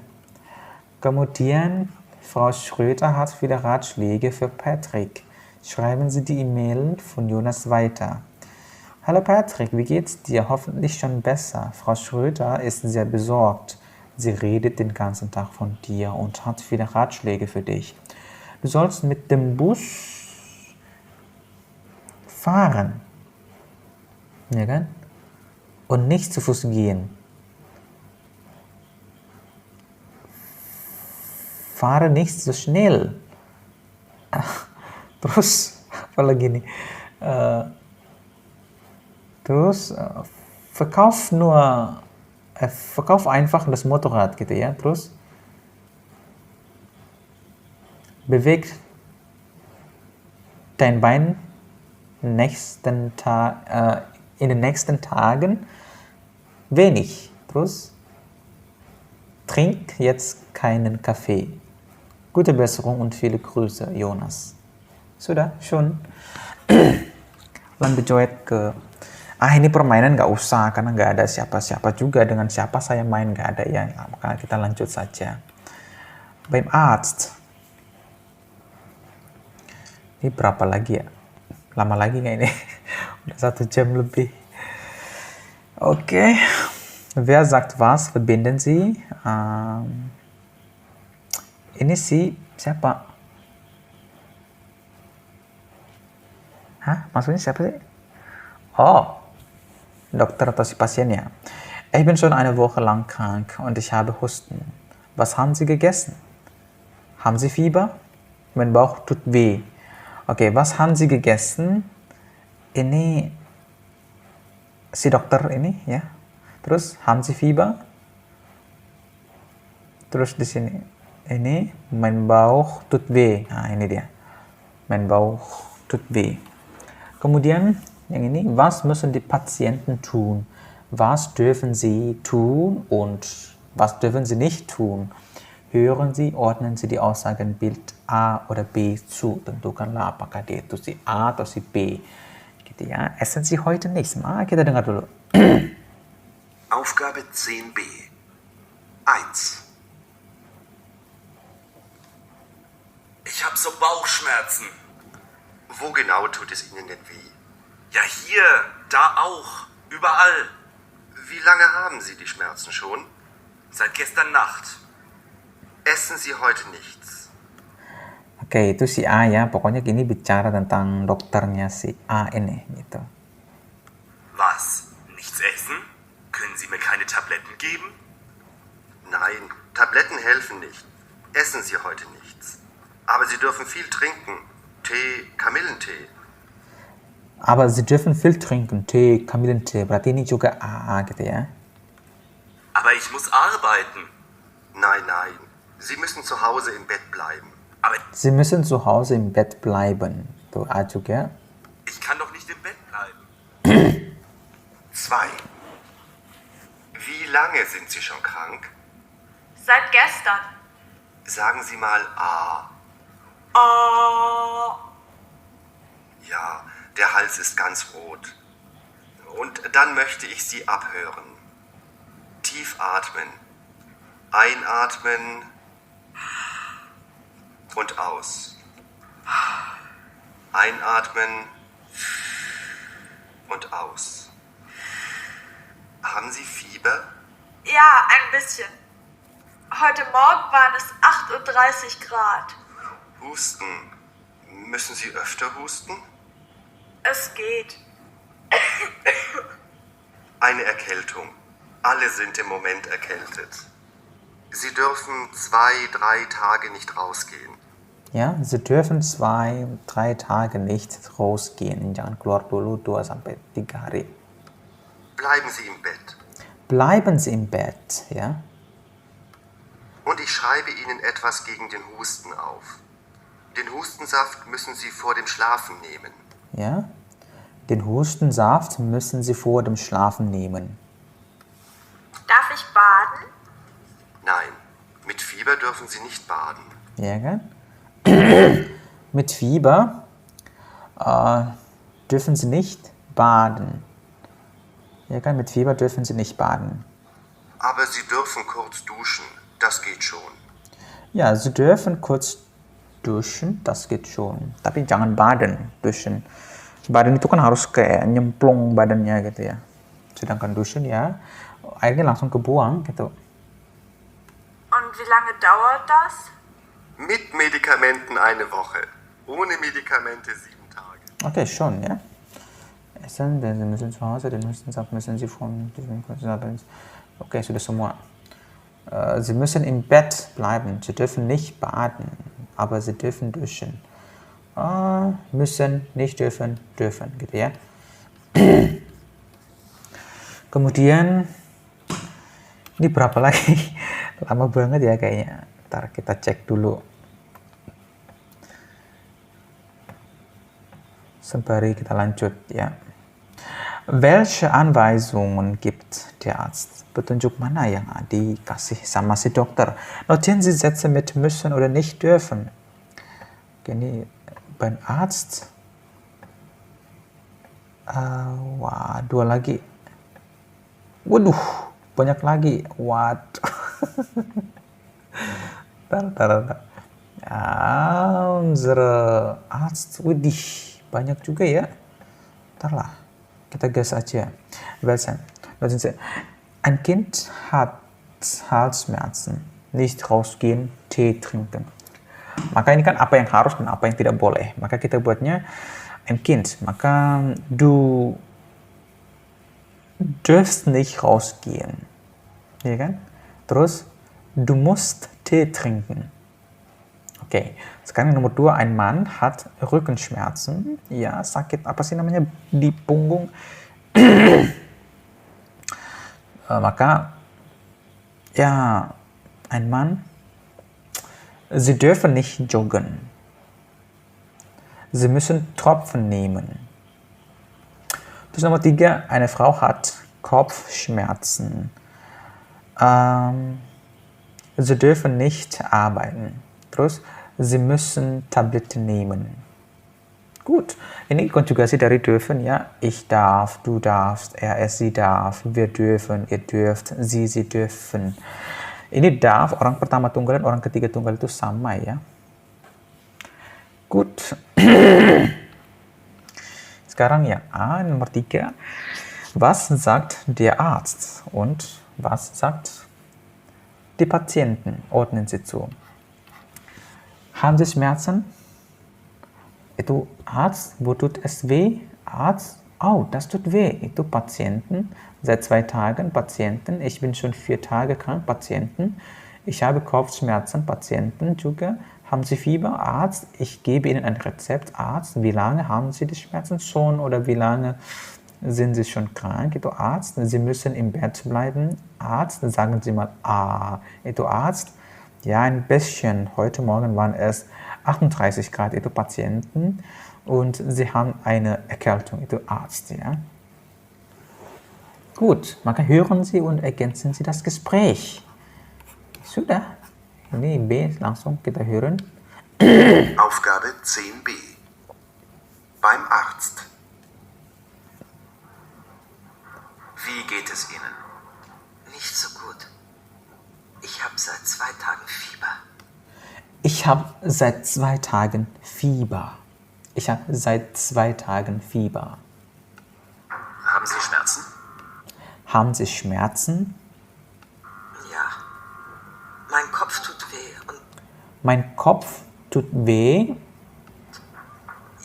Kemudian, Frau Schröter hat viele Ratschläge für Patrick. Schreiben Sie die E-Mail von Jonas weiter. Hallo Patrick, wie geht's dir? Hoffentlich schon besser. Frau Schröter ist sehr besorgt. Sie redet den ganzen Tag von dir und hat viele Ratschläge für dich. Du sollst mit dem Bus fahren. Ja, kan? Und nicht zu Fuß gehen. Fahre nicht so schnell. Terus, apa lagi nih? Terus verkauf einfach das Motorrad gitu ya. Terus bewegt dein Bein in den nächsten Tagen wenig. Terus trink jetzt keinen Kaffee. Gute Besserung und viele Grüße, Jonas. Sudah, schon. Lanjut ke ini permainan nggak usah karena nggak ada siapa-siapa juga, dengan siapa saya main nggak ada ya, maka kita lanjut saja. Beim Arzt. Ini berapa lagi ya? Lama lagi nggak ini? Udah 1 jam lebih. Oke. Wer sagt was? Verbinden Sie. Ini si siapa? Hah? Maksudnya siapa sih? Oh. Dokter atau si pasiennya. Ich bin schon eine Woche lang krank und ich habe Husten. Was haben Sie gegessen? Haben Sie Fieber? Mein Bauch tut weh. Okay, was haben Sie gegessen? Ini si dokter ini ya. Terus haben Sie Fieber? Terus di sini ini mein Bauch tut weh. Nah, ini dia. Mein Bauch tut weh. Kemudian yang ini, was müssen die Patienten tun? Was dürfen sie tun und was dürfen sie nicht tun? hören Sie, ordnen Sie die Aussagen Bild A oder B zu. Tentukanlah apakah dia itu si A atau si B. Gitu ya. Essen Sie heute nichts. Kita dengar dulu. Aufgabe 10b. 1. Ich habe so Bauchschmerzen. Wo genau tut es Ihnen denn weh? Ja, hier, da auch, überall. Wie lange haben Sie die Schmerzen schon? Seit gestern Nacht. Essen Sie heute nichts. Oke, itu si A ya. Pokoknya gini bicara tentang dokternya si A ini gitu. Was? Nichts essen? Können Sie mir keine Tabletten geben? Nein, Tabletten helfen nicht. Essen Sie heute nichts. Aber Sie dürfen viel trinken. Tee, Kamillentee. Aber Sie dürfen viel trinken. Tee, Kamillentee. Berarti ini juga A gitu ya. Aber ich muss arbeiten. Nein, nein. Sie müssen zu Hause im Bett bleiben. Aber Sie müssen zu Hause im Bett bleiben. Tuh A juga. ich kann doch nicht im Bett bleiben. 2. Wie lange sind Sie schon krank? Seit gestern. Sagen Sie mal A. Ja, der Hals ist ganz rot. Und dann möchte ich Sie abhören. Tief atmen. Einatmen und aus. Einatmen und aus. Haben Sie Fieber? Ja, ein bisschen. Heute Morgen waren es 38 Grad. Husten. Müssen Sie öfter husten? Es geht. Eine Erkältung. Alle sind im Moment erkältet. Sie dürfen 2-3 Tage nicht rausgehen. Ya, Sie dürfen 2-3 Tage nicht rausgehen. Jangan keluar dulu 2-3 hari. Bleiben Sie im Bett. Bleiben Sie im Bett, ja. Und ich schreibe Ihnen etwas gegen den Husten auf. Den Hustensaft müssen Sie vor dem Schlafen nehmen. Ja. Den Hustensaft müssen Sie vor dem Schlafen nehmen. Darf ich baden? Nein, mit Fieber dürfen Sie nicht baden. Ja, kan? Mit Fieber dürfen Sie nicht baden. Ja, kan? Mit Fieber dürfen Sie nicht baden. Aber Sie dürfen kurz duschen. Das geht schon. Ja, Sie dürfen kurz duschen, das geht schon. Tapi jangan baden, duschen. Badan itu kan harus kayak nyemplung badannya gitu ya. Sedangkan duschen ya, airnya langsung kebuang gitu. Und wie lange dauert das? Mit Medikamenten eine Woche. Ohne Medikamente 7 Tage. Okay, schon, ja. Essen, denn Sie müssen zu Hause, den Hustensaft müssen Sie von diesem Hustensaft. Okay, sudah semua. Sie müssen im Bett bleiben. Sie dürfen nicht baden, aber Sie dürfen duschen. Müssen, nicht dürfen, dürfen, gitu ya. Kemudian, ini berapa lagi? Lama banget ya kayaknya. Ntar kita cek dulu. Sembari kita lanjut ya. Welche Anweisungen gibt der Arzt? Petunjuk mana yang dikasih sama si dokter? Notieren Sie Sätze mit müssen oder nicht dürfen. Oke, ini beim Arzt. Wah, 2 lagi. Waduh, banyak lagi. Waduh. Tar. Unsere Arzt. Widih, banyak juga ya. Ntar lah, kita gas aja. Welchen? Ein Kind hat Halsschmerzen. Nicht rausgehen, Tee trinken. Maka ini kan apa yang harus dan apa yang tidak boleh. Maka kita buatnya ein Kind. Maka du darfst nicht rausgehen. Ya kan? Terus du musst Tee trinken. Oke, sekarang nomor 2, ein Mann hat Rückenschmerzen. Ya, sakit apa sih namanya di punggung. Maka ja, ein Mann, Sie dürfen nicht joggen. Sie müssen Tropfen nehmen. Terus nomor 3, eine Frau hat Kopfschmerzen. Sie dürfen nicht arbeiten. Terus, Sie müssen Tabletten nehmen. Gut, ini konjugasi dari dürfen ya. Ich darf, du darfst, er, es, sie darf, wir dürfen, ihr dürft, sie dürfen. Ini darf, orang pertama tunggal dan orang ketiga tunggal itu sama ya. Gut. Sekarang yang A, Nomor 3. Was sagt der Arzt und was sagt die Patienten? Ordnen Sie zu. Haben Sie Schmerzen? Itu Arzt, wo tut es weh? Arzt, oh, das tut weh. Itu Patienten, seit 2 Tagen Patienten. Ich bin schon 4 Tage krank, Patienten. Ich habe Kopfschmerzen, Patienten juga. Haben Sie Fieber? Arzt, ich gebe Ihnen ein Rezept. Arzt, wie lange haben Sie die Schmerzen schon oder wie lange sind Sie schon krank? Itu Arzt, Sie müssen im Bett bleiben. Arzt, sagen Sie mal Itu Arzt, ja, ein bisschen. Heute Morgen waren es 38 Grad, itu Patienten. Und Sie haben eine Erkältung, itu Arzt, ja. Gut, maka hören Sie und ergänzen Sie das Gespräch. Sudah. Ini B, langsung kita hören. Aufgabe 10b. Beim Arzt. Wie geht es Ihnen? Nicht so gut. Ich habe seit 2 Tagen Fieber. Ich habe seit 2 Tagen Fieber. Ich habe seit 2 Tagen Fieber. Haben Sie Schmerzen? Haben Sie Schmerzen? Ja. Mein Kopf tut weh und Mein Kopf tut weh.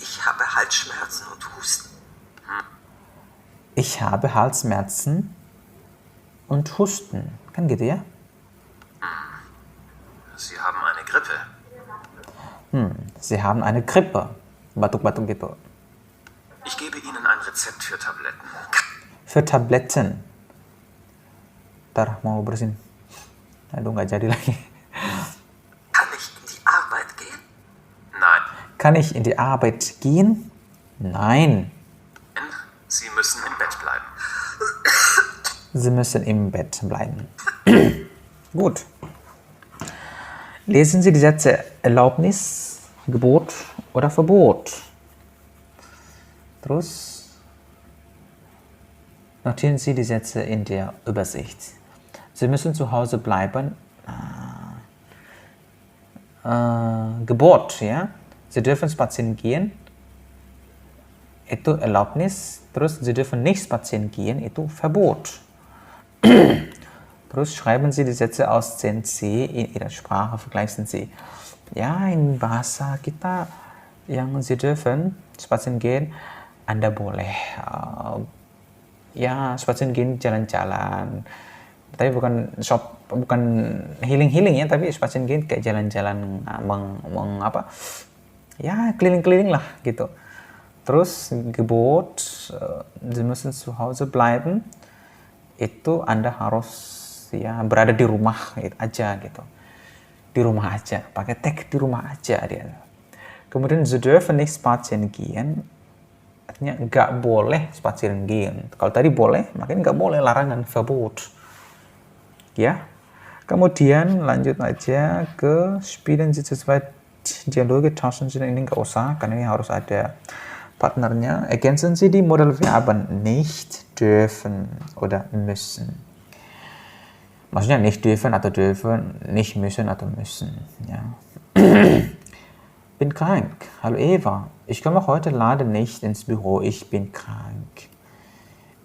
ich habe Halsschmerzen und Husten. Ich habe Halsschmerzen und Husten. Kan gitu ya? Sie haben eine Grippe. Sie haben eine Grippe. Batuk-batuk gitu. Ich gebe Ihnen ein Rezept für Tabletten. Für Tabletten. Ntar mau bersin. Aduh, nggak jadi lagi. Kann ich in die Arbeit gehen? Nein. Kann ich in die Arbeit gehen? Nein. Sie müssen im Bett bleiben. Sie müssen im Bett bleiben. Gut. Lesen Sie die Sätze Erlaubnis, Gebot oder Verbot. Terus notieren Sie die Sätze in der Übersicht. Sie müssen zu Hause bleiben. Gebot, ja. Sie dürfen spazieren gehen. Itu Erlaubnis. Terus Sie dürfen nicht spazieren gehen. Itu Verbot. Terus schreiben Sie die Sätze aus 10c in Ihrer Sprache, vergleichen Sie. Ja, in bahasa kita yang Sie dürfen spazieren gehen, Anda boleh ya spazieren gehen jalan-jalan. Tapi bukan healing ya, tapi spazieren gehen kayak jalan-jalan ya keliling-keliling lah gitu. Terus Gebot, Sie müssen zu Hause bleiben. Itu Anda harus ya berada di rumah aja gitu. Di rumah aja, pakai tag di rumah aja dia. Kemudian Sie dürfen nicht spazieren gehen, artinya nggak boleh spazieren gehen. Kalau tadi boleh, makanya nggak boleh, larangan, Verbot. Ya. Kemudian lanjut aja ke spielen Sie zu zweit Dialoge, tauschen Sie, ini nggak usah, karena ini harus ada partnernya. Ergänzen Sie die Modalverben nicht, dürfen oder müssen. Maksudnya nicht dürfen atau dürfen, nicht müssen atau müssen. Ja. Bin krank. Hallo Eva, ich komme heute leider nicht ins Büro, ich bin krank.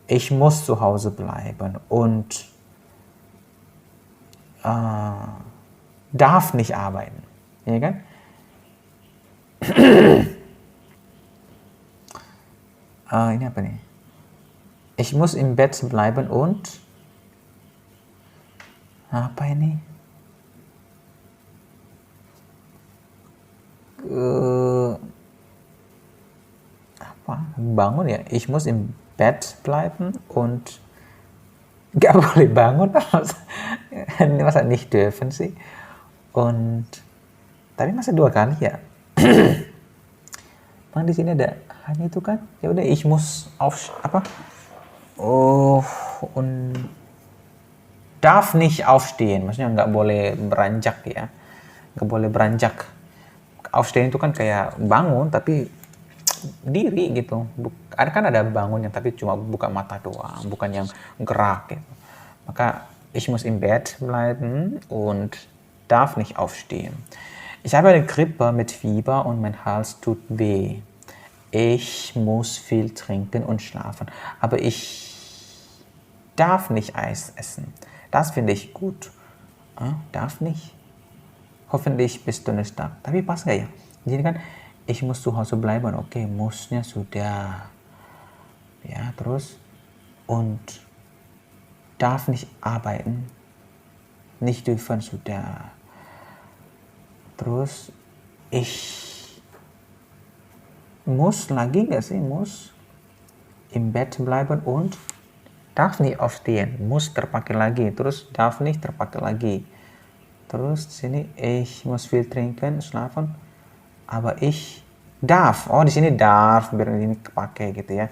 Ich muss zu Hause bleiben und darf nicht arbeiten. Ja, kan? Ini apa nih? Ich muss im Bett bleiben und apa ini? Apa? Bangun ya? Ich muss im Bett bleiben und nggak boleh bangun. Ini masa nicht dürfen sih? Und tapi masa 2 kali ya? Bang di sini ada hanya itu kan? Ya udah, ich muss auf und darf nicht aufstehen, maksudnya nggak boleh beranjak ya, nggak boleh beranjak. Aufstehen itu kan kayak bangun tapi diri gitu. Ada bangunnya tapi cuma buka mata doang, bukan yang gerak gitu. Maka ich muss im Bett bleiben und darf nicht aufstehen. Ich habe eine Grippe mit Fieber und mein Hals tut weh. Ich muss viel trinken und schlafen. Aber ich darf nicht Eis essen. Das finde ich gut. Darf nicht. Hoffentlich bis Donnerstag. Tapi pas nggak ya? Jadi kan, ich muss zu Hause bleiben. Oke, musnya sudah. Ya, terus. Und darf nicht arbeiten. Nicht dürfen sudah. Terus, ich muss lagi nggak sih? Muss im Bett bleiben und darf nicht aufstehen, muss terpakai lagi, terus darf nicht terpakai lagi, terus di sini ich muss viel trinken, schlafen, aber ich darf, di sini darf biar ini kepakai gitu ya.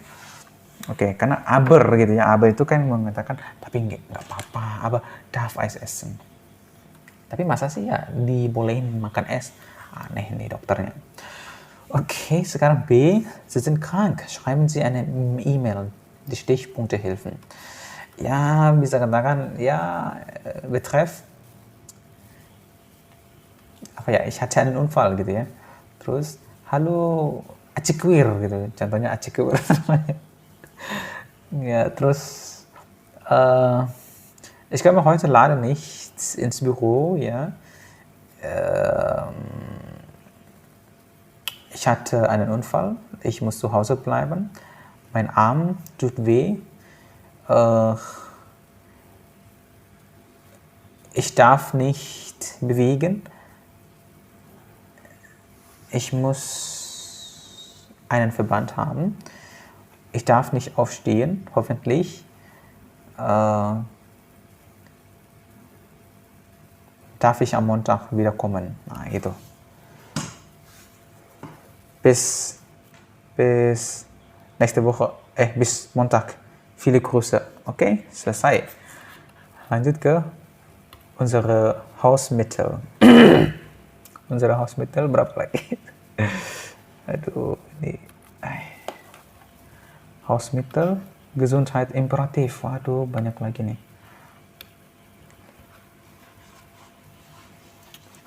Oke, karena aber gitu ya, aber itu kan mengatakan tapi nggak apa-apa, aber darf Eis essen. Tapi masa sih ya dibolehin makan es? Aneh nih dokternya. Okay, sekarang B. Sie sind krank. Schreiben Sie eine E-Mail. Die Stichpunkte helfen. Ya, bisa katakan, ya, betreff. Apa ya, ich hatte einen Unfall gitu ya. Terus, halo, acikwir gitu. Contohnya acikwir. Ja, terus, ich komme heute leider nicht ins Büro, ja. Ich hatte einen Unfall, ich muss zu Hause bleiben, mein Arm tut weh, ich darf nicht bewegen, ich muss einen Verband haben, ich darf nicht aufstehen, hoffentlich, darf ich am Montag wiederkommen, gitu. Bis nächste Woche, bis Montag. Viele Grüße. Okay, selesai. Lanjut ke unsere Hausmittel. Unsere Hausmittel berapa lagi? Aduh, ini. Hausmittel, Gesundheit imperativ. Waduh, banyak lagi nih.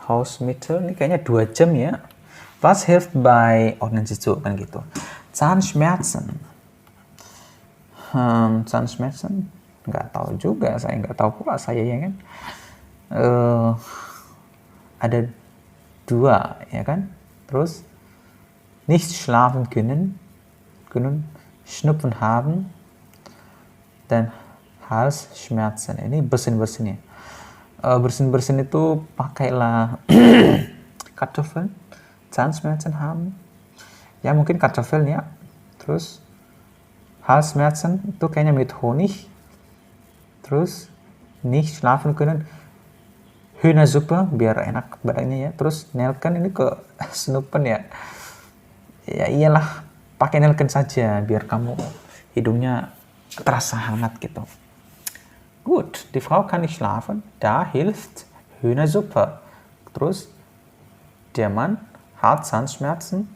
Hausmittel, ini kayaknya 2 jam ya. Was hilft bei Ordnungszug kan gitu. Zahnschmerzen. Zahnschmerzen? Nggak tahu juga, saya nggak tahu pula saya ya kan. Ada 2 ya kan. Terus nicht schlafen können, Schnupfen haben, dan Halsschmerzen. Ini bersin-bersin ya. Bersin-bersin itu pakailah Kartoffeln. Zahnschmerzen haben, ya mungkin Kartoffeln ya. Terus Halsschmerzen itu kayaknya mit Honig. Terus nicht schlafen können, Hühnersuppe biar enak badannya ya. Terus Nelken ini ke Snoepen ya. Ya iyalah, pakai Nelken saja biar kamu hidungnya terasa hangat gitu. Gut, die Frau kann nicht schlafen, da hilft Hühnersuppe. Terus der Mann hat Zahnschmerzen,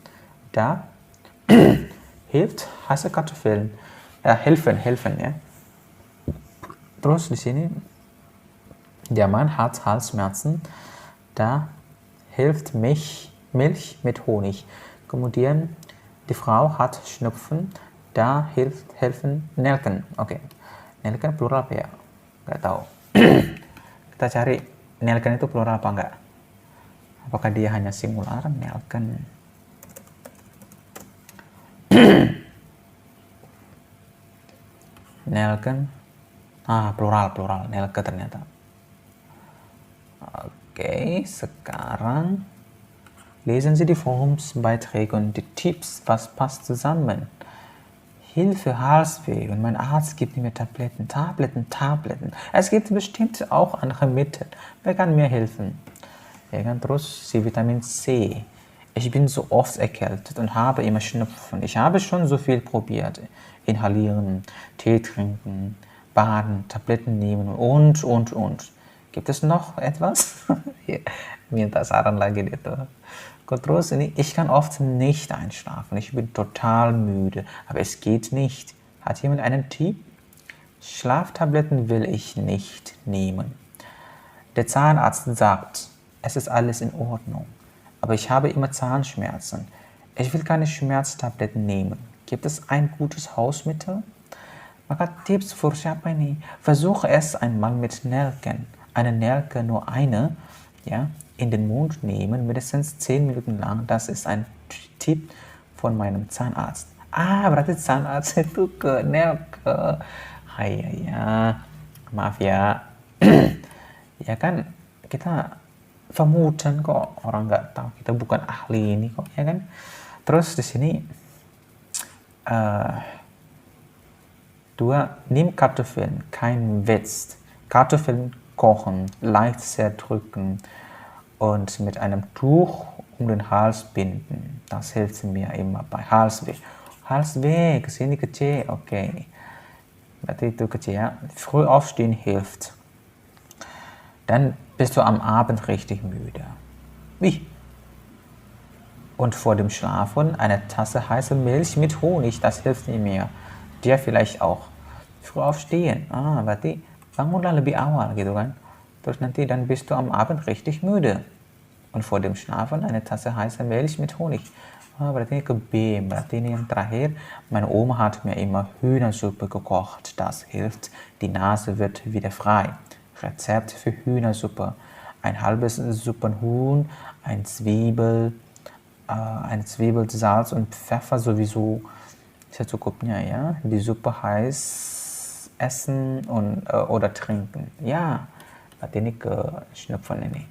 da hilft heiße Kartoffeln. Helfen ya. Terus di sini der Mann hat Halsschmerzen, da hilft Milch mit Honig. Kemudian die Frau hat Schnupfen, da helfen Nelken. Oke. Nelken plural apa ya? Nggak tahu. Kita cari Nelken itu plural apa enggak? Apakah dia hanya singular? Nelken. Nelken. Plural. Nelke ternyata. Oke, sekarang lesen Sie die Forumsbeiträge und die Tipps. Was passt zusammen? Hilfe, Halsweh. Und mein Arzt gibt mir Tabletten. Es gibt bestimmt auch andere Mittel. Wer kann mir helfen? Ja, kan? Terus si Vitamin C. Ich bin so oft erkältet und habe immer Schnupfen. Ich habe schon so viel probiert. Inhalieren, Tee trinken, baden, Tabletten nehmen und. Gibt es noch etwas? Minta saran lagi dia tuh. Terus ini, ich kann oft nicht einschlafen. Ich bin total müde, aber es geht nicht. Hat jemand einen Tipp? Schlaftabletten will ich nicht nehmen. Der Zahnarzt sagt, es ist alles in Ordnung, aber ich habe immer Zahnschmerzen. Ich will keine Schmerztabletten nehmen. Gibt es ein gutes Hausmittel? Maka Tipps für siapa ini? Versuche es einmal mit Nelken. Eine Nelke, nur eine, ja, in den Mund nehmen, mindestens 10 Minuten lang. Das ist ein Tipp von meinem Zahnarzt. Berarti Zahnarzt itu ke Nelke. Hai ya, maaf ya. Ya kan, kita vermuten kok, orang nggak tahu, kita bukan ahli ini kok, ya kan. Terus di sini 2, nimm Kartoffeln, kein Witz. Kartoffeln kochen, leicht zerdrücken und mit einem Tuch um den Hals binden. Das hilft mir immer bei Halsweh. Halsweh, kesini ke C, okay. Berarti itu ke C ya. Früh aufstehen hilft. Dann bist du am Abend richtig müde. Wie? Und vor dem Schlafen eine Tasse heiße Milch mit Honig, das hilft nicht mehr. Dir vielleicht auch. Früh aufstehen. Berarti bangunlah lebih awal gitu kan. Terus nanti dann bist du am Abend richtig müde. Und vor dem Schlafen eine Tasse heiße Milch mit Honig. Berarti ini ke B. Berarti ini yang terakhir. Meine Oma hat mir immer Hühnersuppe gekocht. Das hilft. Die Nase wird wieder frei. Rezept für Hühnersuppe. Ein halbes Suppenhuhn, ein Zwiebel, Salz und Pfeffer sowieso secukupnya ya. Die Suppe heiß essen und, oder trinken. Ja, berarti ini ke Schnupfen ini.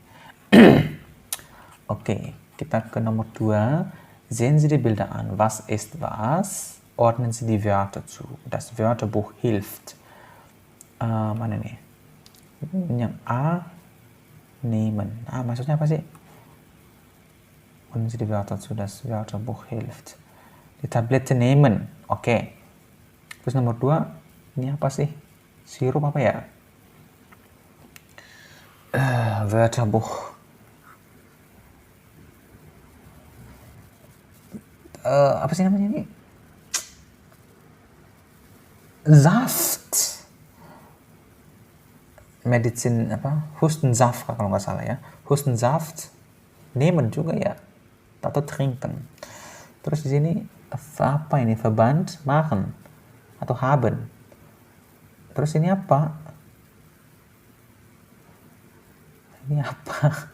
Okay, kita ke nomor 2. Sehen Sie die Bilder an. Was ist was? Ordnen Sie die Wörter zu. Das Wörterbuch hilft. Mana nih? Yang A, nehmen. Maksudnya apa sih? Ordnen Sie die Wörter zu. Das Wörterbuch hilft. Die Tablette nehmen. Okay. Terus nomor 2, ini apa sih? Sirup apa ya? Wörterbuch. Apa sih namanya ini? Saft. Medizin apa? Hustensaft kalau nggak salah ya. Hustensaft nehmen juga ya. Atau trinken. Terus di sini apa ini? Verband machen atau haben. Terus ini apa? Ini apa?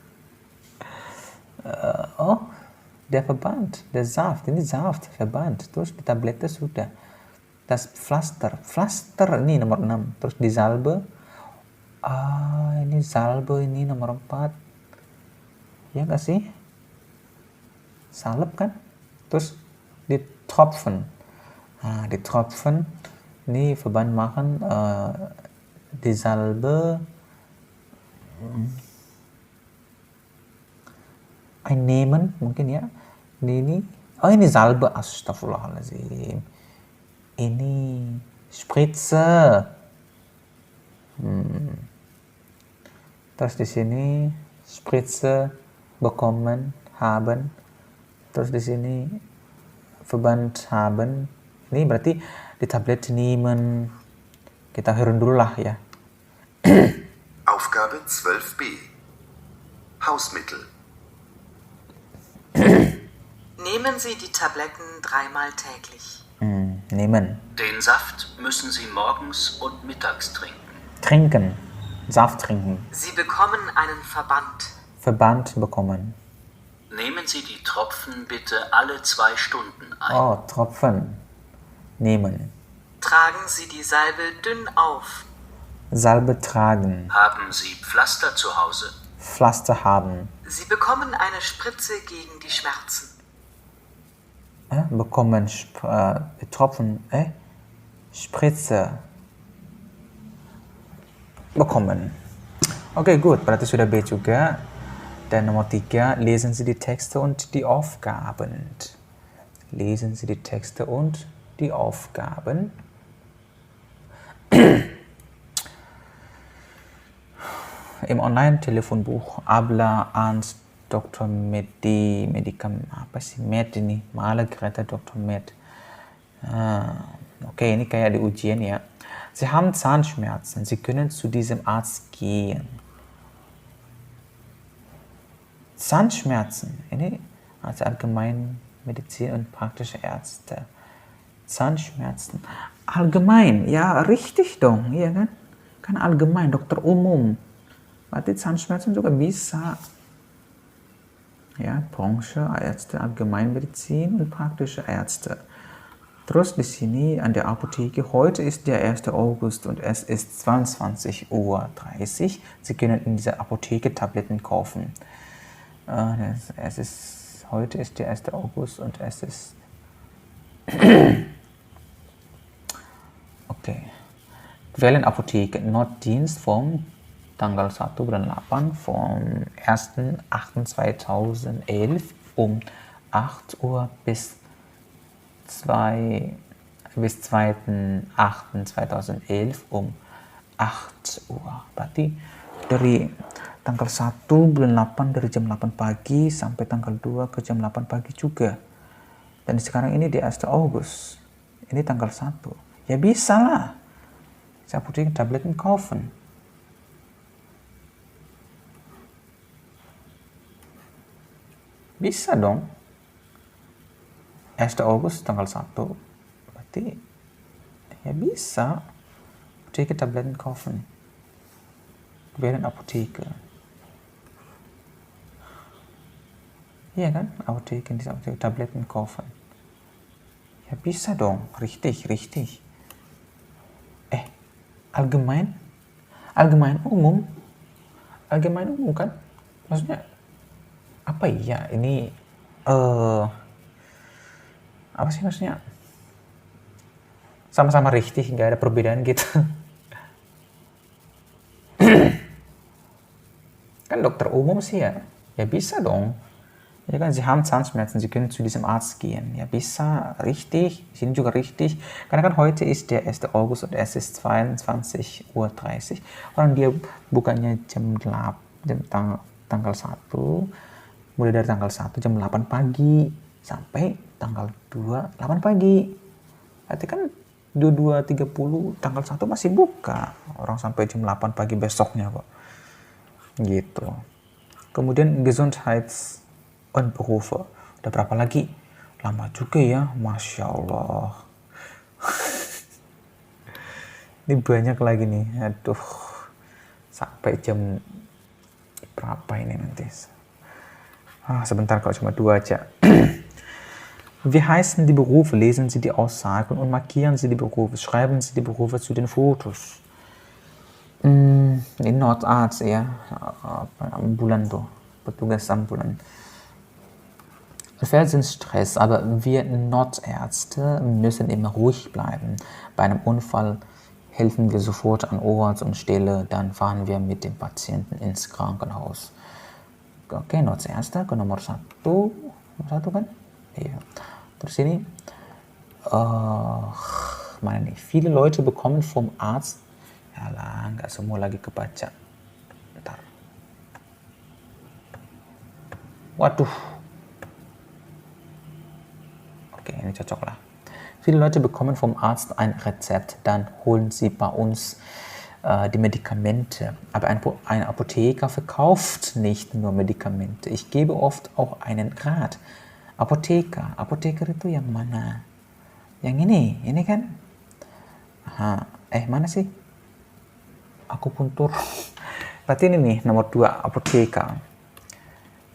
Der Verband, der Saft, ini Saft, Verband. Terus di Tablette sudah. Das Pflaster, Pflaster ini nomor 6. Terus di Salbe, ini Salbe ini nomor 4. Ya nggak sih? Salep kan? Terus di Tropfen. Di Tropfen, ini Verband machen, di Salbe, einnehmen mungkin ya. Ini Salbe, astagfirullahaladzim. Ini Spritze. Terus di sini Spritze bekommen, haben. Terus di sini Verband haben. Ini berarti di tablet nehmen. Kita hören dulu lah ya. Aufgabe 12b. Hausmittel. Nehmen Sie die Tabletten 3-mal täglich. Nehmen. Den Saft müssen Sie morgens und mittags trinken. Trinken. Saft trinken. Sie bekommen einen Verband. Verband bekommen. Nehmen Sie die Tropfen bitte alle 2 Stunden ein. Tropfen. Nehmen. Tragen Sie die Salbe dünn auf. Salbe tragen. Haben Sie Pflaster zu Hause? Pflaster haben. Sie bekommen eine Spritze gegen die Schmerzen. Bekommen Tropfen, Spritze. Bekommen. Okay, gut. Berarti sudah B juga. Dan nomor 3, lesen Sie die Texte und die Aufgaben. Lesen Sie die Texte und die Aufgaben. im Online-Telefonbuch Habla ans Dr. Apa sih Med ini? Male Greta Dr. Med. Okay, ini kayak di ujian ya. Sie haben Zahnschmerzen. Sie können zu diesem Arzt gehen. Zahnschmerzen. Ini also Allgemeinmedizin und praktische Ärzte. Zahnschmerzen. Allgemein. Ja, richtig dong. Iya kan? Kan allgemein, dokter umum. Berarti Zahnschmerzen juga bisa. Ja, Branche, Ärzte, Allgemeinmedizin und praktische Ärzte. Terus di sini an der Apotheke. Heute ist der 1. August und es ist 22:30 Uhr. Sie können in dieser Apotheke Tabletten kaufen. Heute ist der 1. August und es ist... Okay. Wellenapotheke, Notdienst vom tanggal 1 bulan 8 vom 1.8.2011 um 8 Uhr bis 2.8.2011 um 8 Uhr. Berarti dari tanggal 1 bulan 8 dari jam 8 pagi sampai tanggal 2 ke jam 8 pagi juga. Dan sekarang ini di 1. August. Ini tanggal 1. Ya bisa lah. Saya Apotheke Tabletten kaufen. Bisa dong. 1. August tanggal 1. Berarti ya bisa. Apotheke Tabletten kaufen. Wellenapotheke. Iya kan? Apotheke, diese Apotheke Tabletten kaufen. Ja bisa dong. Richtig. Allgemein umum. Allgemein umum kan? Maksudnya apa ya ini apa sih maksudnya, sama-sama richtig, nggak ada perbedaan gitu. Kan dokter umum sih ya bisa dong ya kan. Sie haben Zahnschmerzen, Sie können zu diesem Arzt gehen. Ya bisa, richtig, di sini juga richtig, karena kan heute ist der 1. August und es ist 22:30 Uhr. Orang dia bukannya tanggal 1, mulai dari tanggal 1 jam 8 pagi sampai tanggal 2 8 pagi. Berarti kan 22.30 tanggal 1 masih buka. Orang sampai jam 8 pagi besoknya kok. Gitu. Kemudian Gesundheits- und Berufe. Udah berapa lagi? Lama juga ya, Masya Allah. Ini banyak lagi nih. Aduh. Sampai jam berapa ini nanti? Sebentar kok, cuma 2 aja. Wie heißen die Berufe? Lesen Sie die Aussagen und markieren Sie die Berufe. Schreiben Sie die Berufe zu den Fotos. Ini Notarzt ya, ambulan tuh, petugas ambulan. Fällt sind Stress, aber wir Notärzte müssen immer ruhig bleiben. Bei einem Unfall helfen wir sofort an Ort und Stelle, dann fahren wir mit dem Patienten ins Krankenhaus. Oke, Notärzte ke nomor 1 kan? Iya. Terus ini mana nih? Viele Leute bekommen vom Arzt. Yalah, nggak semua lagi kebaca. Bentar. Waduh. Oke, ini cocok lah. Viele Leute bekommen vom Arzt ein Rezept, dann holen sie bei uns die Medikamente. Aber ein Apotheker verkauft nicht nur Medikamente. Ich gebe oft auch einen Rat. Apoteker itu yang mana? Yang ini kan? Mana sih? Akupunktur. Berarti ini nih, nomor 2, Apotheker.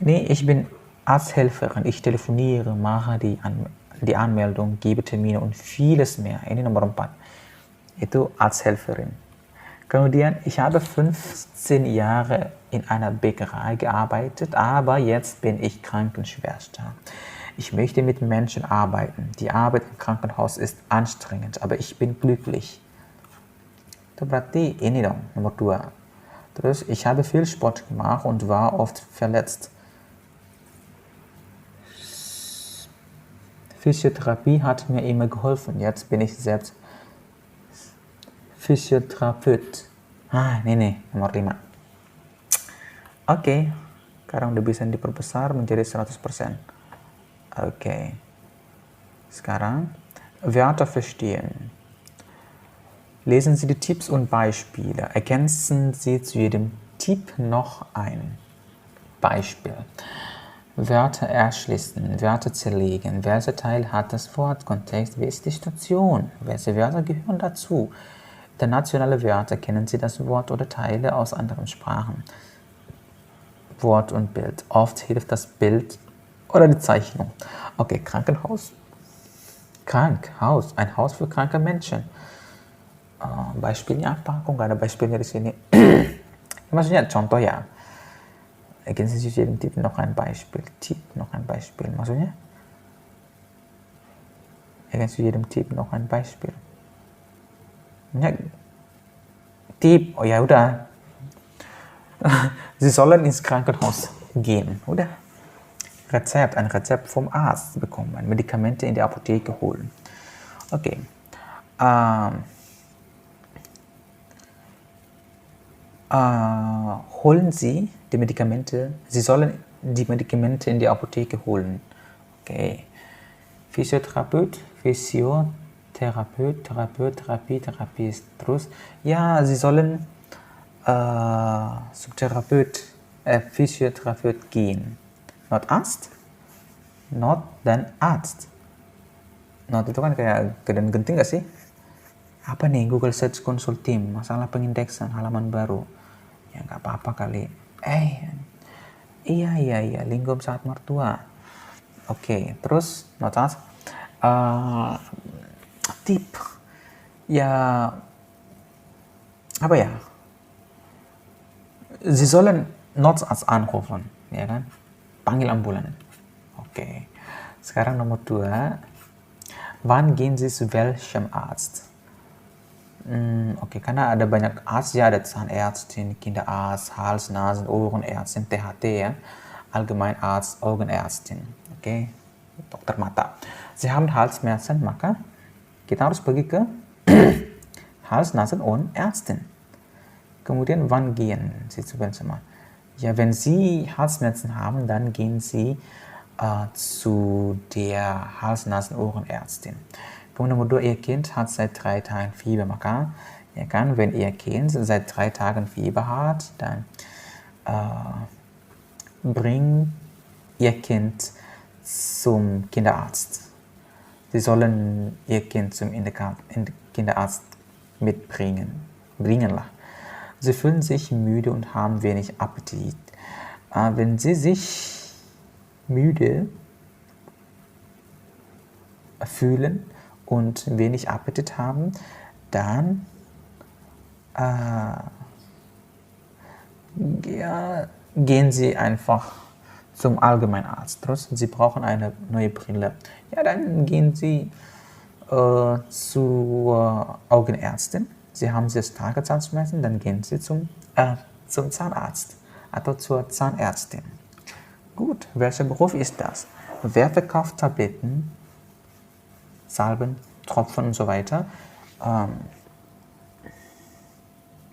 Ini, ich bin Arzthelferin, ich telefoniere, mache die Anmeldung, gebe Termine und vieles mehr. Ini nomor 4. Itu Arzthelferin. Kemudian, ich habe 15 Jahre in einer Bäckerei gearbeitet, aber jetzt bin ich Krankenschwester. Ich möchte mit Menschen arbeiten. Die Arbeit im Krankenhaus ist anstrengend, aber ich bin glücklich. Itu berarti ini dong, nomor 2. Terus, ich habe viel Sport gemacht und war oft verletzt. Physiotherapie hat mir immer geholfen. Jetzt bin ich selbst Physiotherapeut. Ini nomor 5. Oke, sekarang udah bisa diperbesar menjadi 100%. Oke. Sekarang Wörter verstehen. Lesen Sie die Tipps und Beispiele. Ergänzen Sie zu jedem Tipp noch ein Beispiel. Wörter erschließen, Wörter zerlegen. Welcher Teil hat das Wort? Kontext, wie ist die Situation? Welche Wörter gehören dazu? Internationale Wörter, kennen Sie das Wort oder Teile aus anderen Sprachen? Wort und Bild. Oft hilft das Bild oder die Zeichnung. Okay, Krankenhaus. Krankhaus, ein Haus für kranke Menschen. Beispielnya apa? Kok nggak ada beispielnya di sini? Maksudnya contoh ya. Ergänzen Sie jeden Tipp noch ein Beispiel. Tipp noch ein Beispiel. Maksudnya? Ergänzen Sie jedem Tipp noch ein Beispiel. Ya, Tipp. Oh ya udah. Sie sollen ins Krankenhaus gehen. Udah. Rezept. Ein Rezept vom Arzt bekommen. Medikamente in der Apotheke holen. Okay. Holen Sie die Medikamente. Sie sollen die Medikamente in die Apotheke holen. Okay. Physiotherapeut, Physiotherapeut, Therapie ist terus. Ja, Sie sollen zum Physiotherapeut gehen. Not Arzt? Not dan Arzt. Not itu kan kayak gedean genting gak sih? Apa nih Google Search Console Team? Masalah pengindeksan halaman baru. Ya nggak apa-apa kali. Iya, lingkungan saat mertua. Oke, terus not Arzt. Tip. Ya, apa ya? Sie sollen Notarzt anrufen, ya kan? Panggil ambulan. Oke. Sekarang nomor 2. Wann gehen Sie zu welchem Arzt? Oke, karena ada banyak Arzt ya, ada Zahnärztin, Kinderarzt, Hals-, Nasen-, Ohrenärztin, THT ya, Allgemeinarzt, Augenärztin. Oke, dokter mata. Sie haben Halsschmerzen, maka kita harus pergi ke Hals-, Nasen-, Ohrenärztin. Kemudian wann gehen Sie zu welchem Arzt? Ja, wenn Sie Halsschmerzen haben, dann gehen Sie zu der Hals-, Nasen-, Ohrenärztin. Kemudian Nomor 2, Ihr Kind hat seit 3 Tagen Fieber. Maka, ya kan, wenn Ihr Kind seit 3 Tagen Fieber hat, dann bring Ihr Kind zum Kinderarzt. Sie sollen Ihr Kind zum Kinderarzt bringenlah. Sie fühlen sich müde und haben wenig Appetit. Wenn Sie sich müde fühlen und wenig Appetit haben, dann gehen Sie einfach zum Allgemeinarzt. Terus, Sie brauchen eine neue Brille. Ja, dann gehen Sie zur Augenärztin. Sie haben sehr starke Zahnschmerzen, dann gehen Sie zum Zahnarzt atau zur Zahnärztin. Gut, welcher Beruf ist das? Wer verkauft Tabletten, Salben, Tropfen und so weiter?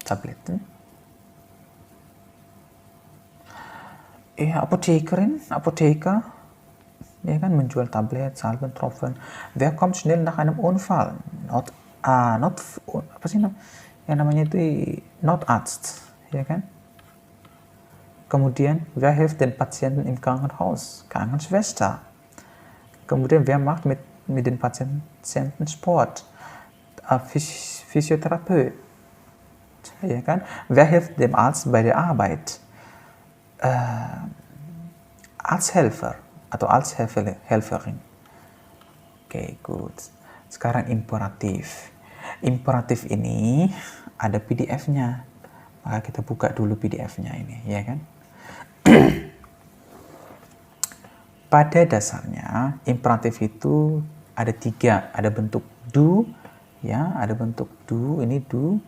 Tabletten? Ja, Apothekerin, Apotheker, ja, kan menjual Tablet, Salben, Tropfen. Wer kommt schnell nach einem Unfall? Apa sih yang namanya itu Notarzt, ya kan? Kemudian, wer hilft den Patienten im Krankenhaus? Krankenschwester. Kemudian, wer macht mit den Patienten Sport? Physiotherapeut. Ja kan? Wer hilft dem Arzt bei der Arbeit? Arzthelfer atau Arzthelferin. Oke, gut. Sekarang imperatif. Imperatif ini ada PDF-nya. Maka kita buka dulu PDF-nya ini, ya kan? Pada dasarnya, imperatif itu ada 3. Ada bentuk do, ya, ada bentuk do, ini do.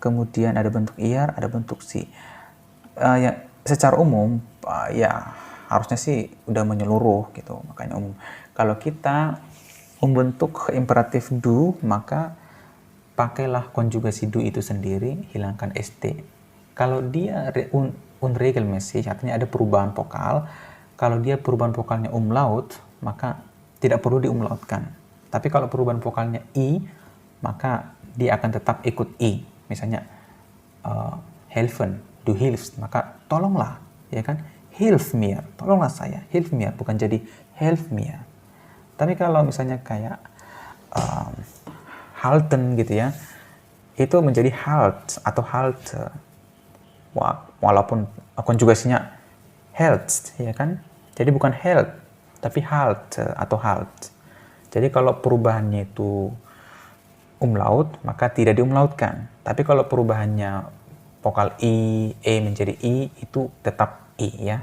Kemudian ada bentuk ir, ada bentuk si. Ya, secara umum, ya harusnya sih udah menyeluruh gitu, makanya umum. Kalau kita membentuk imperatif do, maka pakailah konjugasi do itu sendiri, hilangkan st. Kalau dia unregelmäßig, artinya ada perubahan vokal. Kalau dia perubahan vokalnya umlaut, maka tidak perlu diumlautkan. Tapi kalau perubahan vokalnya i, maka dia akan tetap ikut i. Misalnya helfen, du hilfst, maka tolonglah, ya kan? Hilf mir, tolonglah saya. Hilf mir, bukan jadi help mir. Tapi kalau misalnya kayak halten gitu ya, itu menjadi halt atau halte. Walaupun konjugasinya helst, ya kan? Jadi bukan help, tapi halt atau halt. Jadi kalau perubahannya itu umlaut, maka tidak diumlautkan. Tapi kalau perubahannya vokal i, e menjadi i, itu tetap i ya.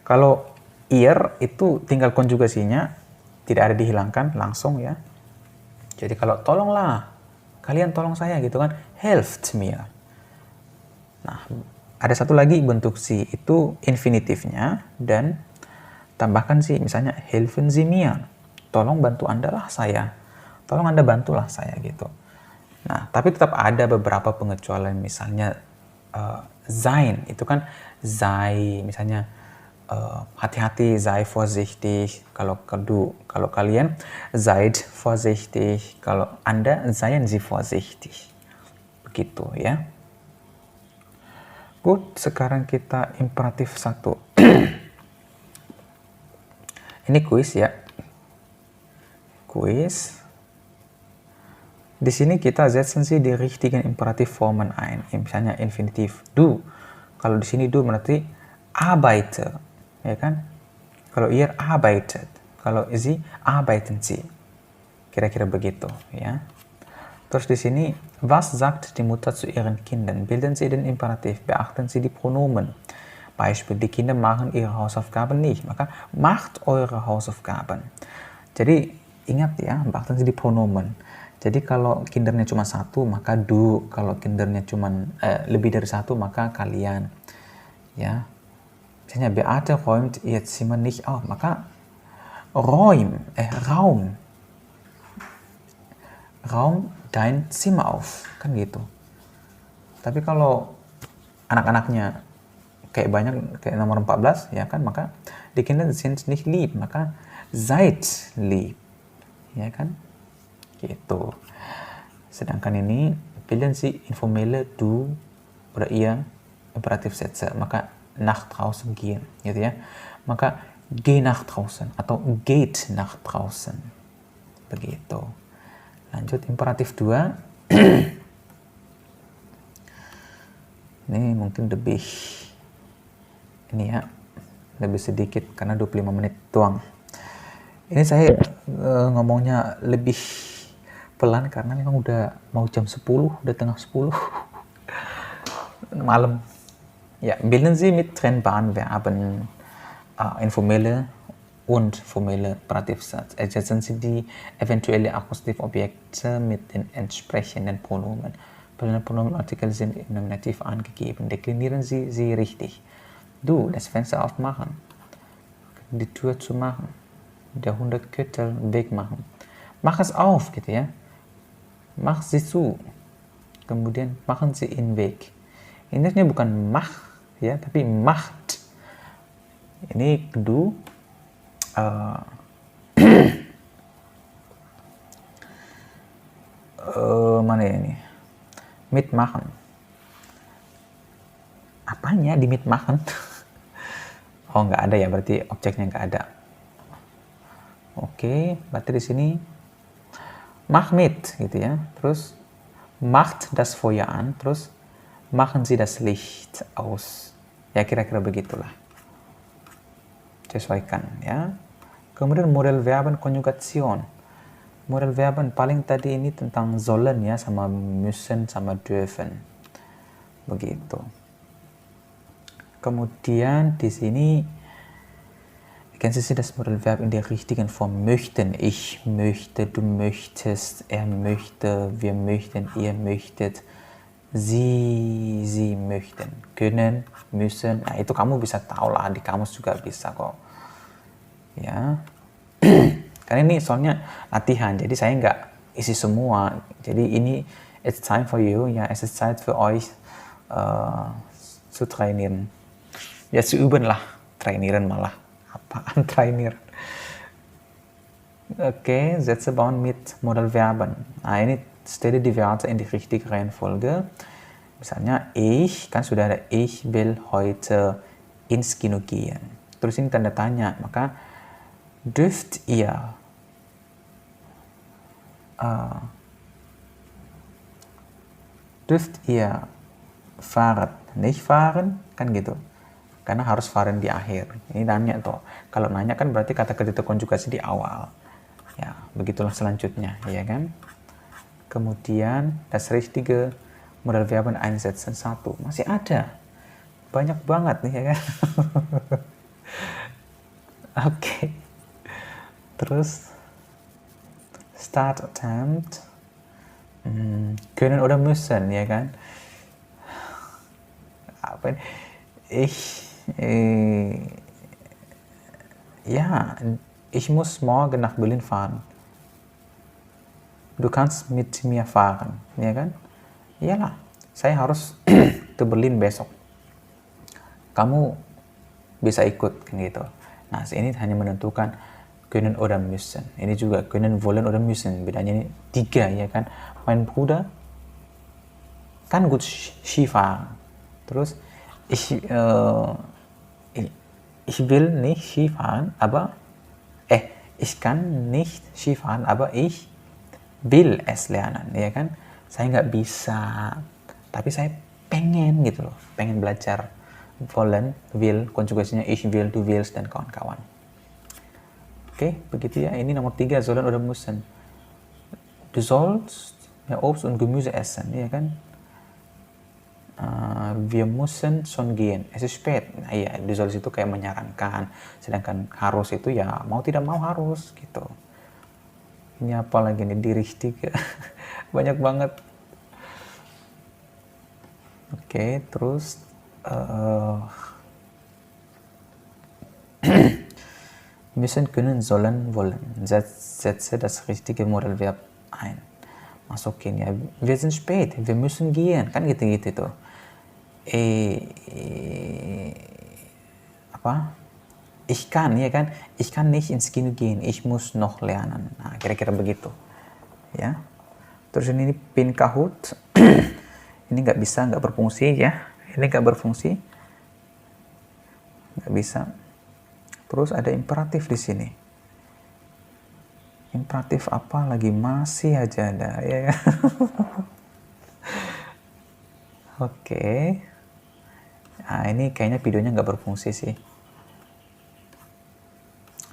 Kalau ihr itu tinggal konjugasinya tidak ada dihilangkan langsung ya. Jadi kalau tolonglah, kalian tolong saya gitu kan, helft mir. Nah, ada satu lagi bentuk si itu infinitifnya dan tambahkan si, misalnya helfen Sie mir, tolong bantu Anda lah saya, tolong Anda bantulah saya gitu. Nah, tapi tetap ada beberapa pengecualian, misalnya sein, itu kan sei, misalnya hati-hati, sei vorsichtig, kalau kalian seid vorsichtig, kalau Anda seien Sie vorsichtig, begitu ya. Gut, sekarang kita imperatif 1. Ini kuis ya. Kuis. Di sini kita setzen Sie die richtigen Imperativformen ein. Misalnya infinitiv du. Kalau di sini du berarti arbeite, ya kan? Kalau ihr arbeitet, kalau Sie arbeiten Sie. Kira-kira begitu, ya. Terus di sini, was sagt die Mutter zu ihren Kindern? Bilden Sie den Imperativ, beachten Sie die Pronomen. Beispiel, die Kinder machen ihre Hausaufgaben nicht. Maka, macht eure Hausaufgaben. Jadi, ingat ya, beachten Sie die Pronomen. Jadi, kalau kindernya cuma 1, maka du. Kalau kindernya cuma lebih dari 1, maka kalian. Ya. Misalnya, Beate räumt ihr Zimmer nicht auf. Maka, Raum dein Zimmer auf, kan gitu. Tapi kalau anak-anaknya kayak banyak, kayak nomor 14, ya kan, maka die Kinder sind nicht lieb, maka seid lieb, ya kan, gitu. Sedangkan ini bilden Sie informelle du oder ihr Imperativsätze, maka nach draußen gehen, gitu ya. Maka geh nach draußen atau geht nach draußen, begitu. Lanjut imperatif 2. Ini mungkin lebih lebih sedikit karena 25 menit doang. Ini saya ngomongnya lebih pelan karena memang udah mau jam 10, udah tengah 10 malam. Ja, bilden Sie mit trennbaren Verben informelle und formelle Imperativsatz. Ersetzen Sie die eventuelle Akkusativobjekte mit den entsprechenden Pronomen. Pronomenartikel sind im Nominativ angegeben. Deklinieren Sie sie richtig. Du, das Fenster aufmachen. Die Tür zu machen. Der Hundekittel wegmachen. Mach es auf, gitu ya. Mach sie zu. Kemudian machen Sie ihn weg. Ini bukan mach, ya, tapi macht. Ini du. Mana ya ini? Mitmachen. Apanya di mitmachen? Oh, nggak ada ya, berarti objeknya nggak ada. Oke, berarti di sini mach mit, gitu ya. Terus macht das Feuer an, terus machen Sie das Licht aus. Ya, kira-kira begitulah. Sesuaikan ya. Kemudian model Verben Konjugation. Model Verben paling tadi ini tentang sollen ya, sama müssen sama dürfen. Begitu. Kemudian di sini ergänzen Sie das Model Verb in der richtigen Form. Möchten, ich möchte, du möchtest, er möchte, wir möchten, ihr möchtet, Sie möchten, können, müssen. Nah, itu kamu bisa tahu lah, di kamus juga bisa kok. Ya, karena ini soalnya latihan, jadi saya nggak isi semua. Jadi ini it's time for you, ya, es ist Zeit für euch, zu trainieren. Ja, zu üben lah. Trainieren malah. Apaan trainieren? Okay, Sätze bauen mit Modalverben. Nah, ini stelle die Wörter in die richtige Reihenfolge. Misalnya, ich, kan sudah ada ich will heute ins Kino gehen. Terus ini tanda tanya, maka dürft ihr fahren, nicht fahren, kan gitu. Karena harus fahren di akhir. Ini nanya tuh. Kalau nanya kan berarti kata kerja terkonjugasi di awal. Ya, begitulah selanjutnya, ya kan? Kemudian das richtige Modalverben einsetzen 1. Masih ada. Banyak banget nih, ya kan? Oke. Terus start attempt. Können oder müssen, ya kan? Apa ini? Ich muss morgen nach Berlin fahren. Du kannst mit mir fahren, ya kan? Iyalah, saya harus ke Berlin besok. Kamu bisa ikut, kan gitu. Nah, ini hanya menentukan können oder müssen. Ini juga können, wollen oder müssen. Bedanya ini 3, ya kan? Mein Bruder kann gut Skifahren. Terus ich will nicht Skifahren, aber ich kann nicht Skifahren, aber ich will es lernen, ya kan? Saya nggak bisa, tapi saya pengen gitu loh, pengen belajar. Wollen, will, konjugasinya ich will, du willst, dan kawan-kawan. Oke, begitu ya. Ini nomor 3, sollen oder müssen. Du sollst ja Obst und Gemüse essen, ya kan? Wir müssen schon gehen. Es ist spät. Nah, iya, du sollst itu kayak menyarankan, sedangkan harus itu ya mau tidak mau harus gitu. Ini apa lagi nih, die richtige. Banyak banget. Oke, terus müssen, können, sollen, wollen. Setze das richtige Modalverb ein. Masukin ya. Wir sind spät, wir müssen gehen. Kan gitu-gitu tuh. Apa? Ich kann, ya kan? Ich kann nicht ins Kino gehen, ich muss noch lernen. Nah, kira-kira begitu. Ya. Terus ini bin Kahoot. Ini nggak bisa, nggak berfungsi ya. Ini nggak berfungsi. Nggak bisa. Terus ada imperatif di sini. Imperatif apa lagi? Masih aja ada, ya. Oke. Nah, ini kayaknya videonya nggak berfungsi sih.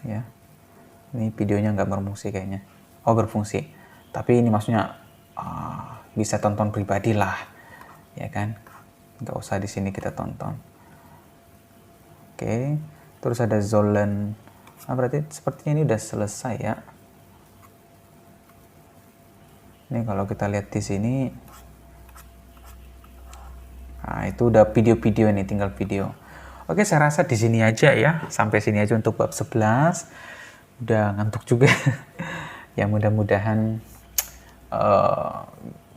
Ya. Ini videonya nggak berfungsi kayaknya. Oh, berfungsi. Tapi ini maksudnya bisa tonton pribadi lah. Ya kan? Nggak usah di sini kita tonton. Oke. Terus ada sollen. Nah, berarti sepertinya ini udah selesai ya. Ini kalau kita lihat di sini, nah itu udah video-video ini, tinggal video. Oke, saya rasa di sini aja ya. Sampai sini aja untuk bab 11. Udah ngantuk juga. Ya mudah-mudahan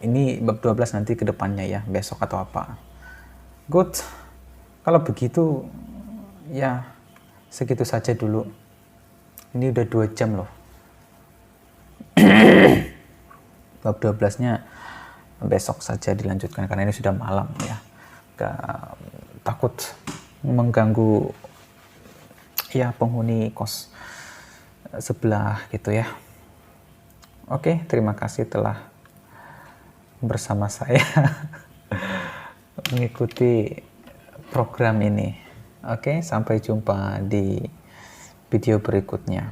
ini bab 12 nanti ke depannya ya, besok atau apa. Good. Kalau begitu ya segitu saja dulu. Ini udah 2 jam loh. Bab 12-nya besok saja dilanjutkan karena ini sudah malam ya. Takut mengganggu ya penghuni kos sebelah gitu ya. Oke, terima kasih telah bersama saya mengikuti program ini. Oke, sampai jumpa di video berikutnya.